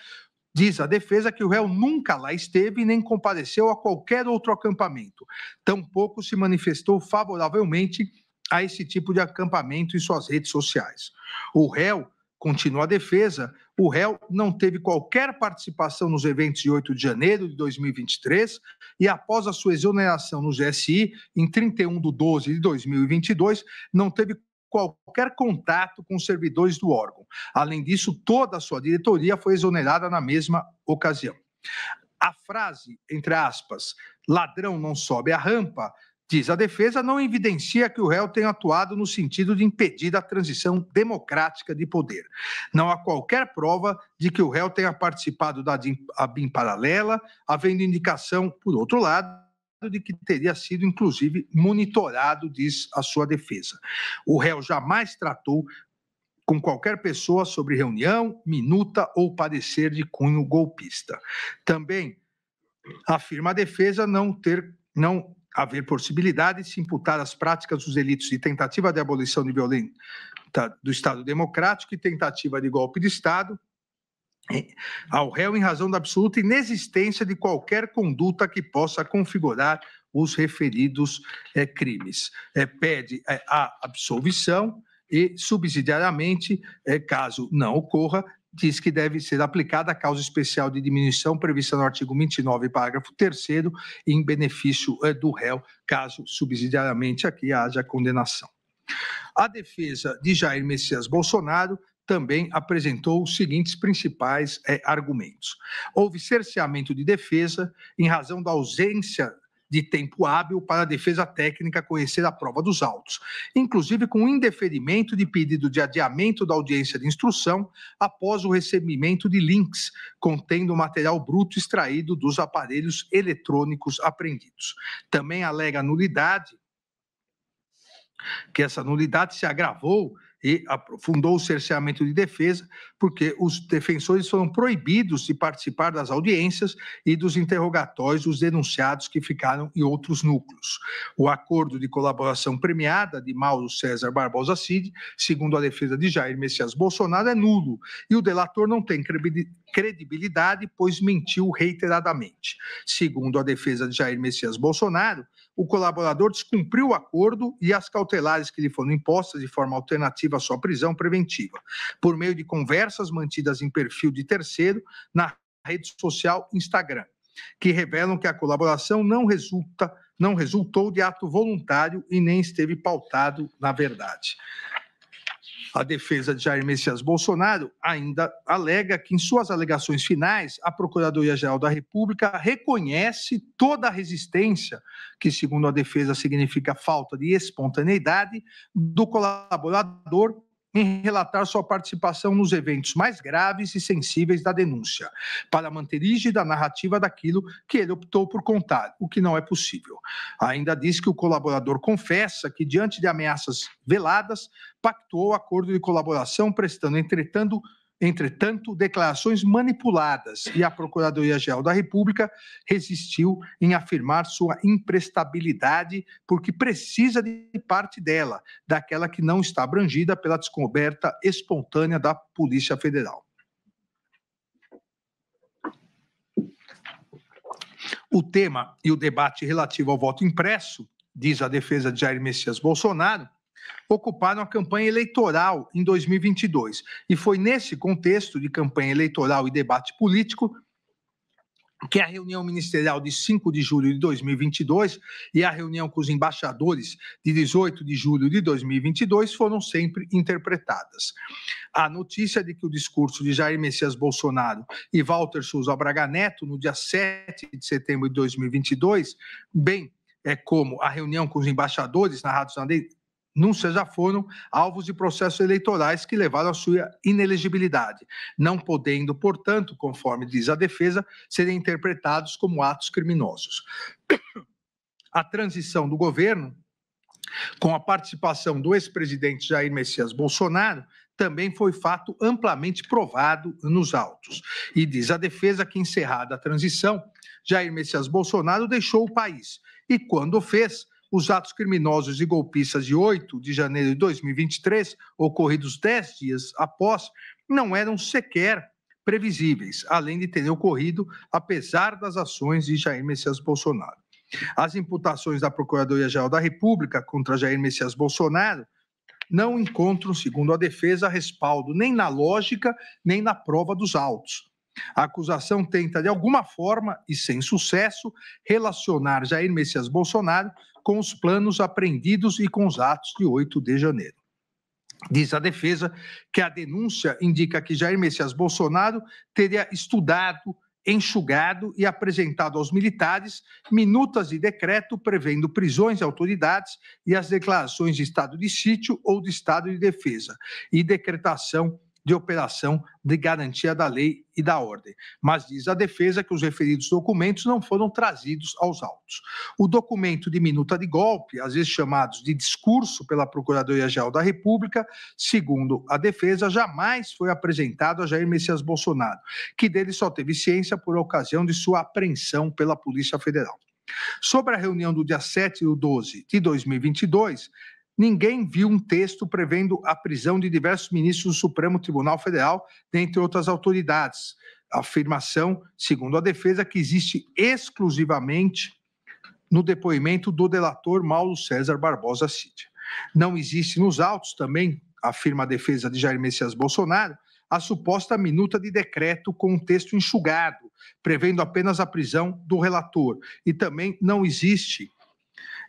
diz a defesa que o réu nunca lá esteve nem compareceu a qualquer outro acampamento. Tampouco se manifestou favoravelmente a esse tipo de acampamento em suas redes sociais. O réu, continua a defesa, o réu não teve qualquer participação nos eventos de 8 de janeiro de 2023 e após a sua exoneração no GSI, em 31/12 de 2022, não teve qualquer contato com os servidores do órgão. Além disso, toda a sua diretoria foi exonerada na mesma ocasião. A frase, entre aspas, ladrão não sobe a rampa, diz a defesa, não evidencia que o réu tenha atuado no sentido de impedir a transição democrática de poder. Não há qualquer prova de que o réu tenha participado da ABIN paralela, havendo indicação, por outro lado, de que teria sido, inclusive, monitorado, diz a sua defesa. O réu jamais tratou com qualquer pessoa sobre reunião, minuta ou parecer de cunho golpista. Também afirma a defesa não haver possibilidade de se imputar as práticas dos delitos de tentativa de abolição de violência do Estado Democrático e tentativa de golpe de Estado, ao réu em razão da absoluta inexistência de qualquer conduta que possa configurar os referidos crimes. Pede a absolvição e, subsidiariamente, caso não ocorra, diz que deve ser aplicada a causa especial de diminuição prevista no artigo 29, parágrafo 3º, em benefício do réu, caso subsidiariamente aqui haja condenação. A defesa de Jair Messias Bolsonaro também apresentou os seguintes principais argumentos. Houve cerceamento de defesa em razão da ausência de tempo hábil para a defesa técnica conhecer a prova dos autos, inclusive com indeferimento de pedido de adiamento da audiência de instrução após o recebimento de links contendo material bruto extraído dos aparelhos eletrônicos apreendidos. Também alega nulidade, que essa nulidade se agravou e aprofundou o cerceamento de defesa, porque os defensores foram proibidos de participar das audiências e dos interrogatórios dos denunciados que ficaram em outros núcleos. O acordo de colaboração premiada de Mauro César Barbosa Cid, segundo a defesa de Jair Messias Bolsonaro, é nulo, e o delator não tem credibilidade, pois mentiu reiteradamente. Segundo a defesa de Jair Messias Bolsonaro, o colaborador descumpriu o acordo e as cautelares que lhe foram impostas de forma alternativa à sua prisão preventiva, por meio de conversas mantidas em perfil de terceiro na rede social Instagram, que revelam que a colaboração não resultou de ato voluntário e nem esteve pautado na verdade. A defesa de Jair Messias Bolsonaro ainda alega que, em suas alegações finais, a Procuradoria-Geral da República reconhece toda a resistência, que, segundo a defesa, significa falta de espontaneidade, do colaborador em relatar sua participação nos eventos mais graves e sensíveis da denúncia, para manter rígida a narrativa daquilo que ele optou por contar, o que não é possível. Ainda diz que o colaborador confessa que, diante de ameaças veladas, pactuou acordo de colaboração, prestando, entretanto, declarações manipuladas, e a Procuradoria-Geral da República resistiu em afirmar sua imprestabilidade, porque precisa de parte dela, daquela que não está abrangida pela descoberta espontânea da Polícia Federal. O tema e o debate relativo ao voto impresso, diz a defesa de Jair Messias Bolsonaro, ocuparam a campanha eleitoral em 2022. E foi nesse contexto de campanha eleitoral e debate político que a reunião ministerial de 5 de julho de 2022 e a reunião com os embaixadores de 18 de julho de 2022 foram sempre interpretadas. A notícia de que o discurso de Jair Messias Bolsonaro e Walter Souza Braga Neto, no dia 7 de setembro de 2022, bem como a reunião com os embaixadores narrados na denúncia, já foram alvos de processos eleitorais que levaram à sua inelegibilidade, não podendo, portanto, conforme diz a defesa, serem interpretados como atos criminosos. A transição do governo, com a participação do ex-presidente Jair Messias Bolsonaro, também foi fato amplamente provado nos autos. E diz a defesa que, encerrada a transição, Jair Messias Bolsonaro deixou o país e, quando o fez, os atos criminosos e golpistas de 8 de janeiro de 2023, ocorridos 10 dias após, não eram sequer previsíveis, além de terem ocorrido apesar das ações de Jair Messias Bolsonaro. As imputações da Procuradoria-Geral da República contra Jair Messias Bolsonaro não encontram, segundo a defesa, respaldo nem na lógica, nem na prova dos autos. A acusação tenta, de alguma forma, e sem sucesso, relacionar Jair Messias Bolsonaro com os planos apreendidos e com os atos de 8 de janeiro. Diz a defesa que a denúncia indica que Jair Messias Bolsonaro teria estudado, enxugado e apresentado aos militares minutas de decreto prevendo prisões de autoridades e as declarações de estado de sítio ou de estado de defesa e decretação de operação de garantia da lei e da ordem. Mas diz a defesa que os referidos documentos não foram trazidos aos autos. O documento de minuta de golpe, às vezes chamados de discurso pela Procuradoria-Geral da República, segundo a defesa, jamais foi apresentado a Jair Messias Bolsonaro, que dele só teve ciência por ocasião de sua apreensão pela Polícia Federal. Sobre a reunião do dia 7 e 12 de 2022, ninguém viu um texto prevendo a prisão de diversos ministros do Supremo Tribunal Federal, dentre outras autoridades. A afirmação, segundo a defesa, que existe exclusivamente no depoimento do delator Mauro César Barbosa Cid. Não existe nos autos também, afirma a defesa de Jair Messias Bolsonaro, a suposta minuta de decreto com um texto enxugado, prevendo apenas a prisão do relator. E também não existe,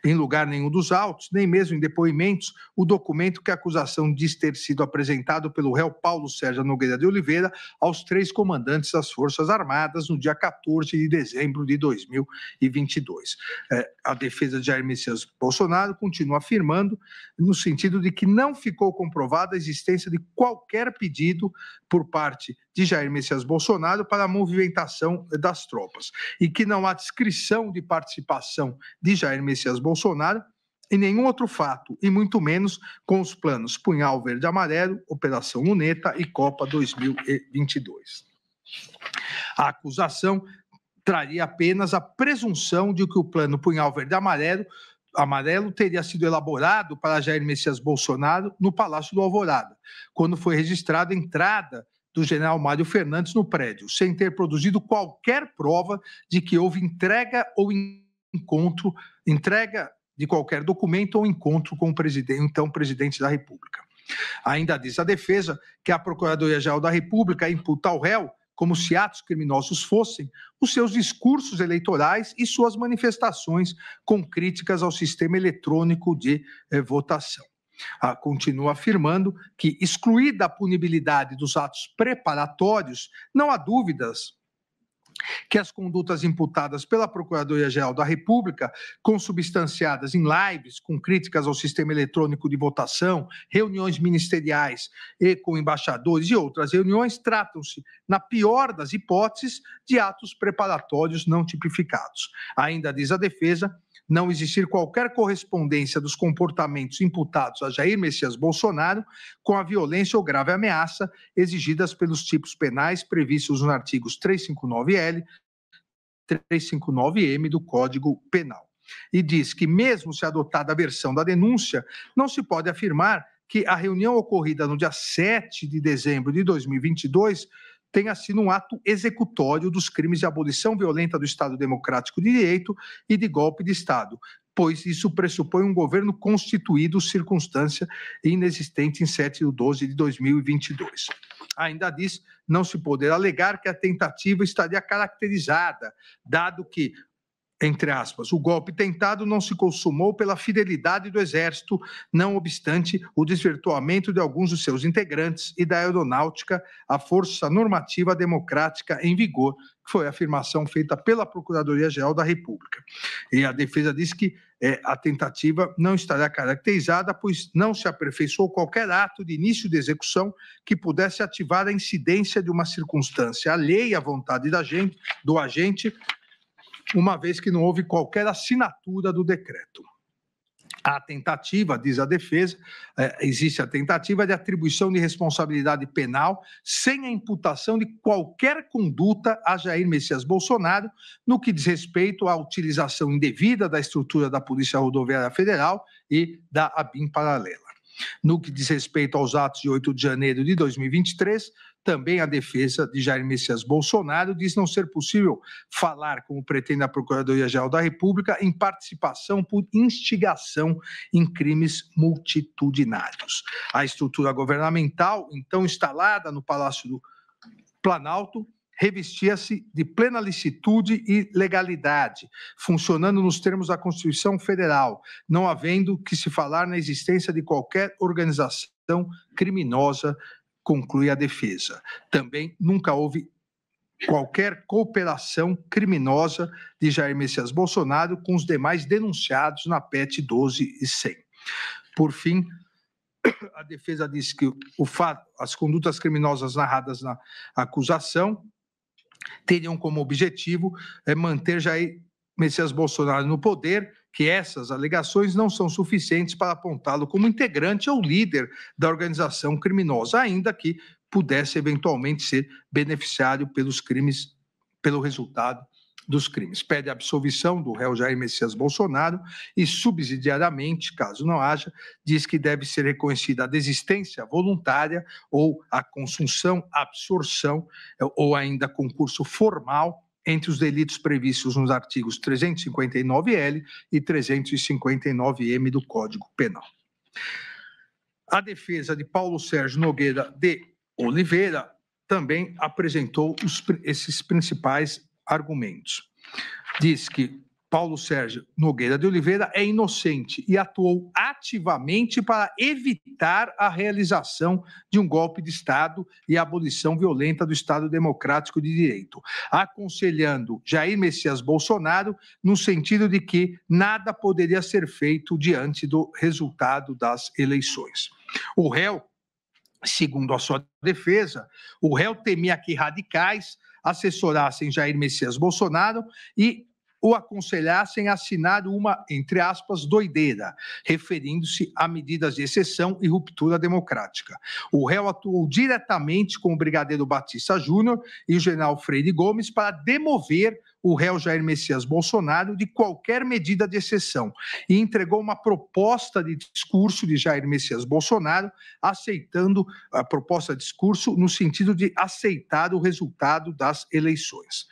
em lugar nenhum dos autos, nem mesmo em depoimentos, o documento que a acusação diz ter sido apresentado pelo réu Paulo Sérgio Nogueira de Oliveira aos 3 comandantes das Forças Armadas no dia 14 de dezembro de 2022. A defesa de Jair Messias Bolsonaro continua afirmando no sentido de que não ficou comprovada a existência de qualquer pedido por parte de Jair Messias Bolsonaro para a movimentação das tropas e que não há descrição de participação de Jair Messias Bolsonaro em nenhum outro fato, e muito menos com os planos Punhal Verde Amarelo, Operação Luneta e Copa 2022. A acusação traria apenas a presunção de que o plano Punhal Verde Amarelo teria sido elaborado para Jair Messias Bolsonaro no Palácio do Alvorada, quando foi registrada a entrada do general Mário Fernandes no prédio, sem ter produzido qualquer prova de que houve entrega de qualquer documento ou encontro com o então presidente da República. Ainda diz a defesa que a Procuradoria-Geral da República imputa ao réu, como se atos criminosos fossem, os seus discursos eleitorais e suas manifestações com críticas ao sistema eletrônico de votação. Continua afirmando que, excluída a punibilidade dos atos preparatórios, não há dúvidas que as condutas imputadas pela Procuradoria-Geral da República, consubstanciadas em lives com críticas ao sistema eletrônico de votação, reuniões ministeriais e com embaixadores e outras reuniões, tratam-se, na pior das hipóteses, de atos preparatórios não tipificados. Ainda diz a defesa não existir qualquer correspondência dos comportamentos imputados a Jair Messias Bolsonaro com a violência ou grave ameaça exigidas pelos tipos penais previstos nos artigos 359L e 359M do Código Penal. E diz que, mesmo se adotada a versão da denúncia, não se pode afirmar que a reunião ocorrida no dia 7 de dezembro de 2022 tenha sido um ato executório dos crimes de abolição violenta do Estado Democrático de Direito e de golpe de Estado, pois isso pressupõe um governo constituído, circunstância inexistente em 7 de 12 de 2022. Ainda diz não se poder alegar que a tentativa estaria caracterizada, dado que, entre aspas, o golpe tentado não se consumou pela fidelidade do Exército, não obstante o desvirtuamento de alguns dos seus integrantes e da aeronáutica, a força normativa democrática em vigor, que foi a afirmação feita pela Procuradoria-Geral da República. E a defesa diz que a tentativa não estará caracterizada, pois não se aperfeiçoou qualquer ato de início de execução que pudesse ativar a incidência de uma circunstância alheia à vontade do agente, uma vez que não houve qualquer assinatura do decreto. A tentativa, diz a defesa, existe a tentativa de atribuição de responsabilidade penal sem a imputação de qualquer conduta a Jair Messias Bolsonaro no que diz respeito à utilização indevida da estrutura da Polícia Rodoviária Federal e da ABIN paralela. No que diz respeito aos atos de 8 de janeiro de 2023, também a defesa de Jair Messias Bolsonaro diz não ser possível falar, como pretende a Procuradoria-Geral da República, em participação por instigação em crimes multitudinários. A estrutura governamental, então instalada no Palácio do Planalto, revestia-se de plena licitude e legalidade, funcionando nos termos da Constituição Federal, não havendo que se falar na existência de qualquer organização criminosa, conclui a defesa. Também nunca houve qualquer cooperação criminosa de Jair Messias Bolsonaro com os demais denunciados na PEC 12.100. Por fim, a defesa diz que as condutas criminosas narradas na acusação teriam como objetivo manter Jair Messias Bolsonaro no poder, que essas alegações não são suficientes para apontá-lo como integrante ou líder da organização criminosa, ainda que pudesse eventualmente ser beneficiário pelos crimes, pelo resultado dos crimes. Pede a absolvição do réu Jair Messias Bolsonaro e, subsidiariamente, caso não haja, diz que deve ser reconhecida a desistência voluntária ou a consunção, absorção ou ainda concurso formal entre os delitos previstos nos artigos 359-L e 359-M do Código Penal. A defesa de Paulo Sérgio Nogueira de Oliveira também apresentou esses principais argumentos. Diz que Paulo Sérgio Nogueira de Oliveira é inocente e atuou ativamente para evitar a realização de um golpe de Estado e a abolição violenta do Estado Democrático de Direito, aconselhando Jair Messias Bolsonaro no sentido de que nada poderia ser feito diante do resultado das eleições. O réu, segundo a sua defesa, o réu temia que radicais assessorassem Jair Messias Bolsonaro e o aconselhassem a assinar uma, entre aspas, doideira, referindo-se a medidas de exceção e ruptura democrática. O réu atuou diretamente com o brigadeiro Batista Júnior e o general Freire Gomes para demover o réu Jair Messias Bolsonaro de qualquer medida de exceção e entregou uma proposta de discurso de Jair Messias Bolsonaro, aceitando a proposta de discurso no sentido de aceitar o resultado das eleições.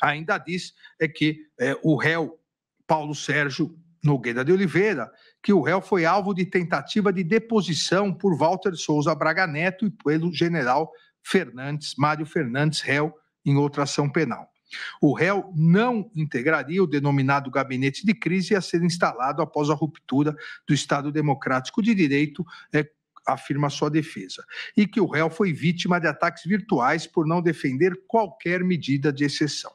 Ainda diz que o réu Paulo Sérgio Nogueira de Oliveira, que o réu foi alvo de tentativa de deposição por Walter Souza Braga Neto e pelo general Mário Fernandes, réu em outra ação penal. O réu não integraria o denominado gabinete de crise a ser instalado após a ruptura do Estado Democrático de Direito, afirma sua defesa, e que o réu foi vítima de ataques virtuais por não defender qualquer medida de exceção.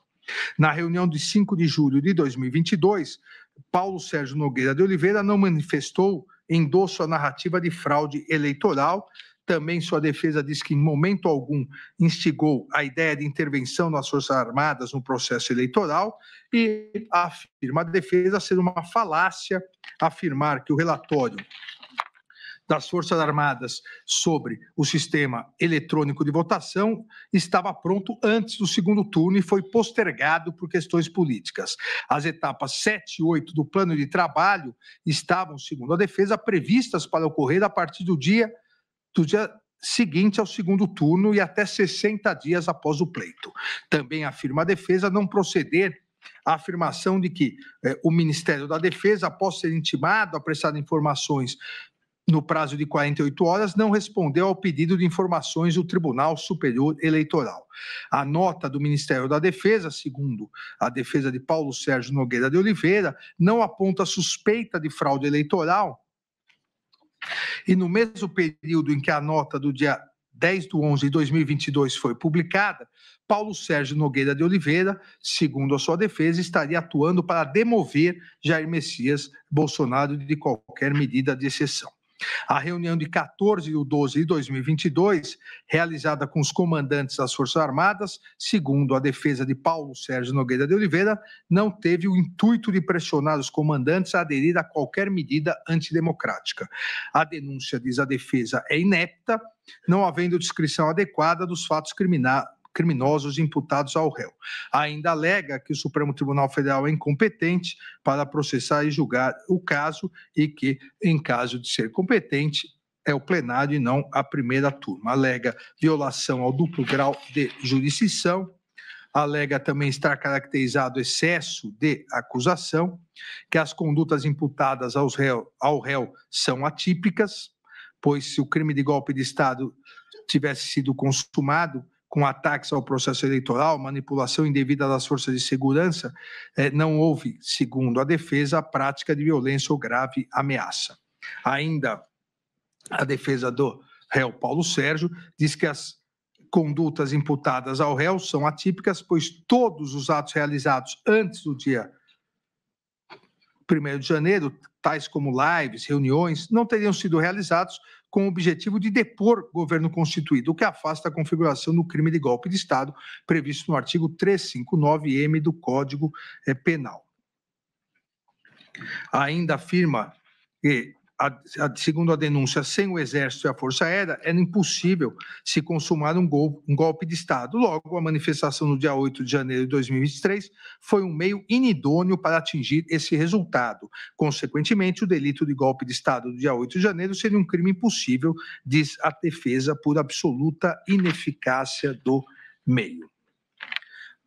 Na reunião de 5 de julho de 2022, Paulo Sérgio Nogueira de Oliveira não manifestou endosso à narrativa de fraude eleitoral. Também sua defesa diz que, em momento algum, instigou a ideia de intervenção das Forças Armadas no processo eleitoral e afirma a defesa ser uma falácia afirmar que o relatório das Forças Armadas sobre o sistema eletrônico de votação estava pronto antes do segundo turno e foi postergado por questões políticas. As etapas 7 e 8 do plano de trabalho estavam, segundo a defesa, previstas para ocorrer a partir do dia seguinte ao segundo turno e até 60 dias após o pleito. Também afirma a defesa não proceder a afirmação de que o Ministério da Defesa, após ser intimado a prestar informações no prazo de 48 horas, não respondeu ao pedido de informações do Tribunal Superior Eleitoral. A nota do Ministério da Defesa, segundo a defesa de Paulo Sérgio Nogueira de Oliveira, não aponta suspeita de fraude eleitoral. E no mesmo período em que a nota do dia 10/11/2022 foi publicada, Paulo Sérgio Nogueira de Oliveira, segundo a sua defesa, estaria atuando para demover Jair Messias Bolsonaro de qualquer medida de exceção. A reunião de 14/12/2022, realizada com os comandantes das Forças Armadas, segundo a defesa de Paulo Sérgio Nogueira de Oliveira, não teve o intuito de pressionar os comandantes a aderir a qualquer medida antidemocrática. A denúncia, diz a defesa, é inepta, não havendo descrição adequada dos fatos criminosos imputados ao réu. Ainda alega que o Supremo Tribunal Federal é incompetente para processar e julgar o caso e que, em caso de ser competente, é o plenário e não a primeira turma. Alega violação ao duplo grau de jurisdição, alega também estar caracterizado excesso de acusação, que as condutas imputadas ao réu são atípicas, pois se o crime de golpe de Estado tivesse sido consumado com ataques ao processo eleitoral, manipulação indevida das forças de segurança, não houve, segundo a defesa, a prática de violência ou grave ameaça. Ainda a defesa do réu Paulo Sérgio diz que as condutas imputadas ao réu são atípicas, pois todos os atos realizados antes do dia 1º de janeiro, tais como lives, reuniões, não teriam sido realizados com o objetivo de depor governo constituído, o que afasta a configuração do crime de golpe de Estado previsto no artigo 359-M do Código Penal. Ainda afirma que segundo a denúncia, sem o Exército e a Força Aérea, era impossível se consumar um golpe de Estado. Logo, a manifestação no dia 8 de janeiro de 2023 foi um meio inidôneo para atingir esse resultado. Consequentemente, o delito de golpe de Estado do dia 8 de janeiro seria um crime impossível, diz a defesa, por absoluta ineficácia do meio.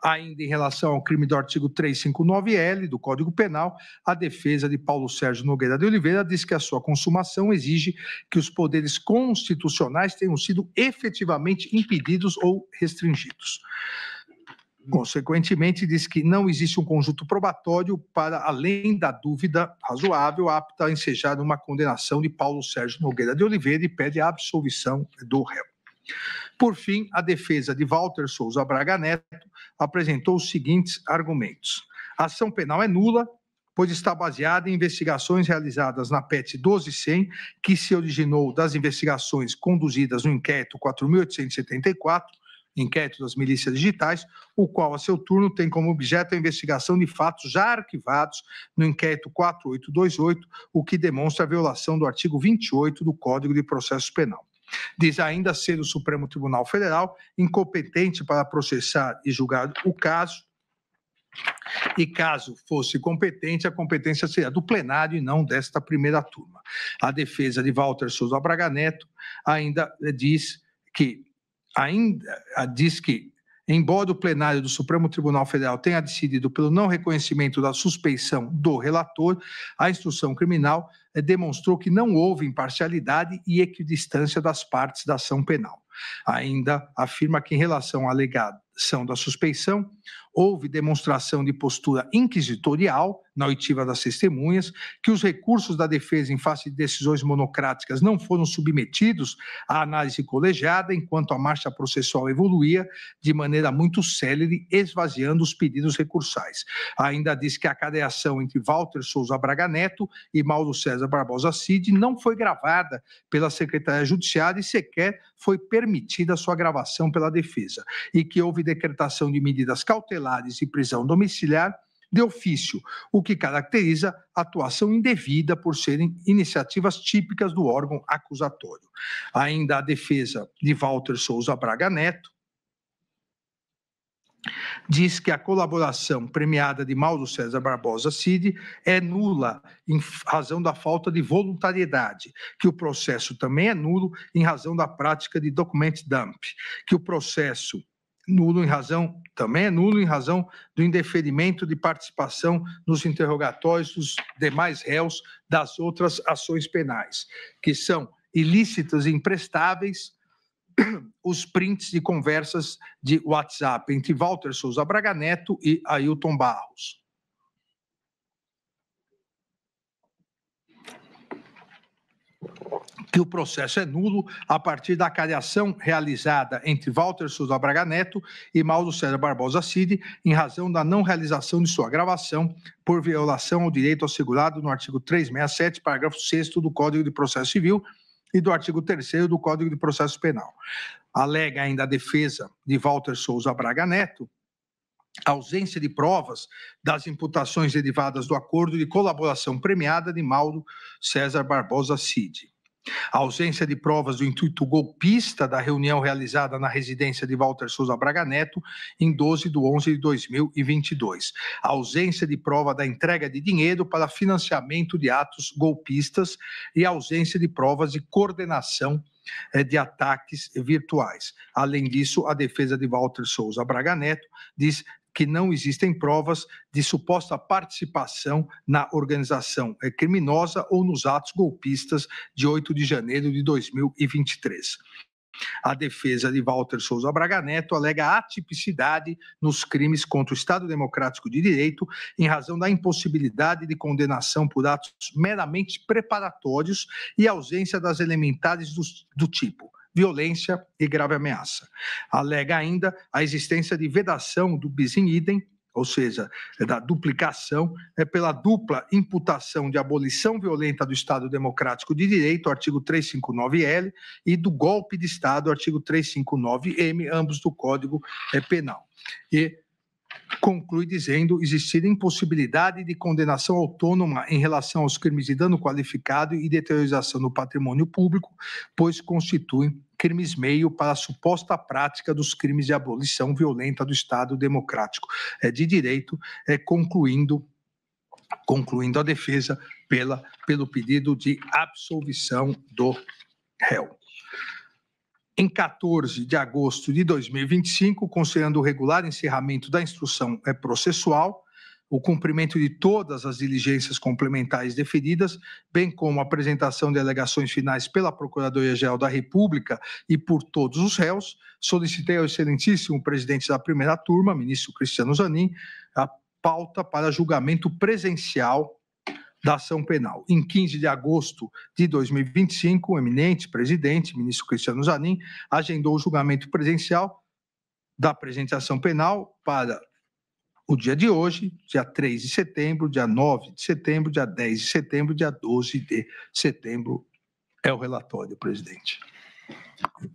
Ainda em relação ao crime do artigo 359-L do Código Penal, a defesa de Paulo Sérgio Nogueira de Oliveira diz que a sua consumação exige que os poderes constitucionais tenham sido efetivamente impedidos ou restringidos. Consequentemente, diz que não existe um conjunto probatório para, além da dúvida razoável, apta a ensejar uma condenação de Paulo Sérgio Nogueira de Oliveira e pede a absolvição do réu. Por fim, a defesa de Walter Souza Braga Neto apresentou os seguintes argumentos. A ação penal é nula, pois está baseada em investigações realizadas na PET 12.100, que se originou das investigações conduzidas no inquérito 4.874, inquérito das milícias digitais, o qual, a seu turno, tem como objeto a investigação de fatos já arquivados no inquérito 4828, o que demonstra a violação do artigo 28 do Código de Processo Penal. Diz ainda ser o Supremo Tribunal Federal incompetente para processar e julgar o caso, e caso fosse competente, a competência seria do plenário e não desta primeira turma. A defesa de Walter Souza Braga Neto ainda diz que, embora o plenário do Supremo Tribunal Federal tenha decidido pelo não reconhecimento da suspeição do relator, a instrução criminal demonstrou que não houve imparcialidade e equidistância das partes da ação penal. Ainda afirma que, em relação à alegação da suspeição, houve demonstração de postura inquisitorial na oitiva das testemunhas, que os recursos da defesa em face de decisões monocráticas não foram submetidos à análise colegiada, enquanto a marcha processual evoluía de maneira muito célere, esvaziando os pedidos recursais. Ainda diz que a cadeação entre Walter Souza Braga Neto e Mauro César Barbosa Cid não foi gravada pela Secretaria Judiciária e sequer foi permitida a sua gravação pela defesa, e que houve decretação de medidas cautelares e prisão domiciliar de ofício, o que caracteriza a atuação indevida por serem iniciativas típicas do órgão acusatório. Ainda a defesa de Walter Souza Braga Neto diz que a colaboração premiada de Mauro César Barbosa Cid é nula em razão da falta de voluntariedade, que o processo também é nulo em razão da prática de document dump, que o processo também é nulo em razão do indeferimento de participação nos interrogatórios dos demais réus das outras ações penais, que são ilícitas e imprestáveis os prints de conversas de WhatsApp entre Walter Souza Braga Neto e Ailton Barros. Que o processo é nulo a partir da cariação realizada entre Walter Souza Braga Neto e Mauro César Barbosa Cid, em razão da não realização de sua gravação por violação ao direito assegurado no artigo 367, parágrafo 6º do Código de Processo Civil e do artigo 3º do Código de Processo Penal. Alega ainda a defesa de Walter Souza Braga Neto a ausência de provas das imputações derivadas do acordo de colaboração premiada de Mauro César Barbosa Cid. A ausência de provas do intuito golpista da reunião realizada na residência de Walter Souza Braga Neto em 12/11/2022. A ausência de prova da entrega de dinheiro para financiamento de atos golpistas e a ausência de provas de coordenação de ataques virtuais. Além disso, a defesa de Walter Souza Braga Neto diz que não existem provas de suposta participação na organização criminosa ou nos atos golpistas de 8 de janeiro de 2023. A defesa de Walter Souza Braga Neto alega atipicidade nos crimes contra o Estado Democrático de Direito em razão da impossibilidade de condenação por atos meramente preparatórios e ausência das elementares do tipo violência e grave ameaça. Alega ainda a existência de vedação do bis in idem, ou seja, da duplicação, pela dupla imputação de abolição violenta do Estado Democrático de Direito, artigo 359-L, e do golpe de Estado, artigo 359-M, ambos do Código Penal. E conclui dizendo existir impossibilidade de condenação autônoma em relação aos crimes de dano qualificado e deteriorização do patrimônio público, pois constituem crimes-meio para a suposta prática dos crimes de abolição violenta do Estado democrático de direito, concluindo a defesa pelo pedido de absolvição do réu. Em 14 de agosto de 2025, considerando o regular encerramento da instrução processual, o cumprimento de todas as diligências complementares deferidas, bem como a apresentação de alegações finais pela Procuradoria-Geral da República e por todos os réus, solicitei ao excelentíssimo presidente da primeira turma, ministro Cristiano Zanin, a pauta para julgamento presencial da ação penal. Em 15 de agosto de 2025, o eminente presidente, ministro Cristiano Zanin, agendou o julgamento presencial da apresentação penal para o dia de hoje, dia 3 de setembro, dia 9 de setembro, dia 10 de setembro, dia 12 de setembro. É o relatório, presidente.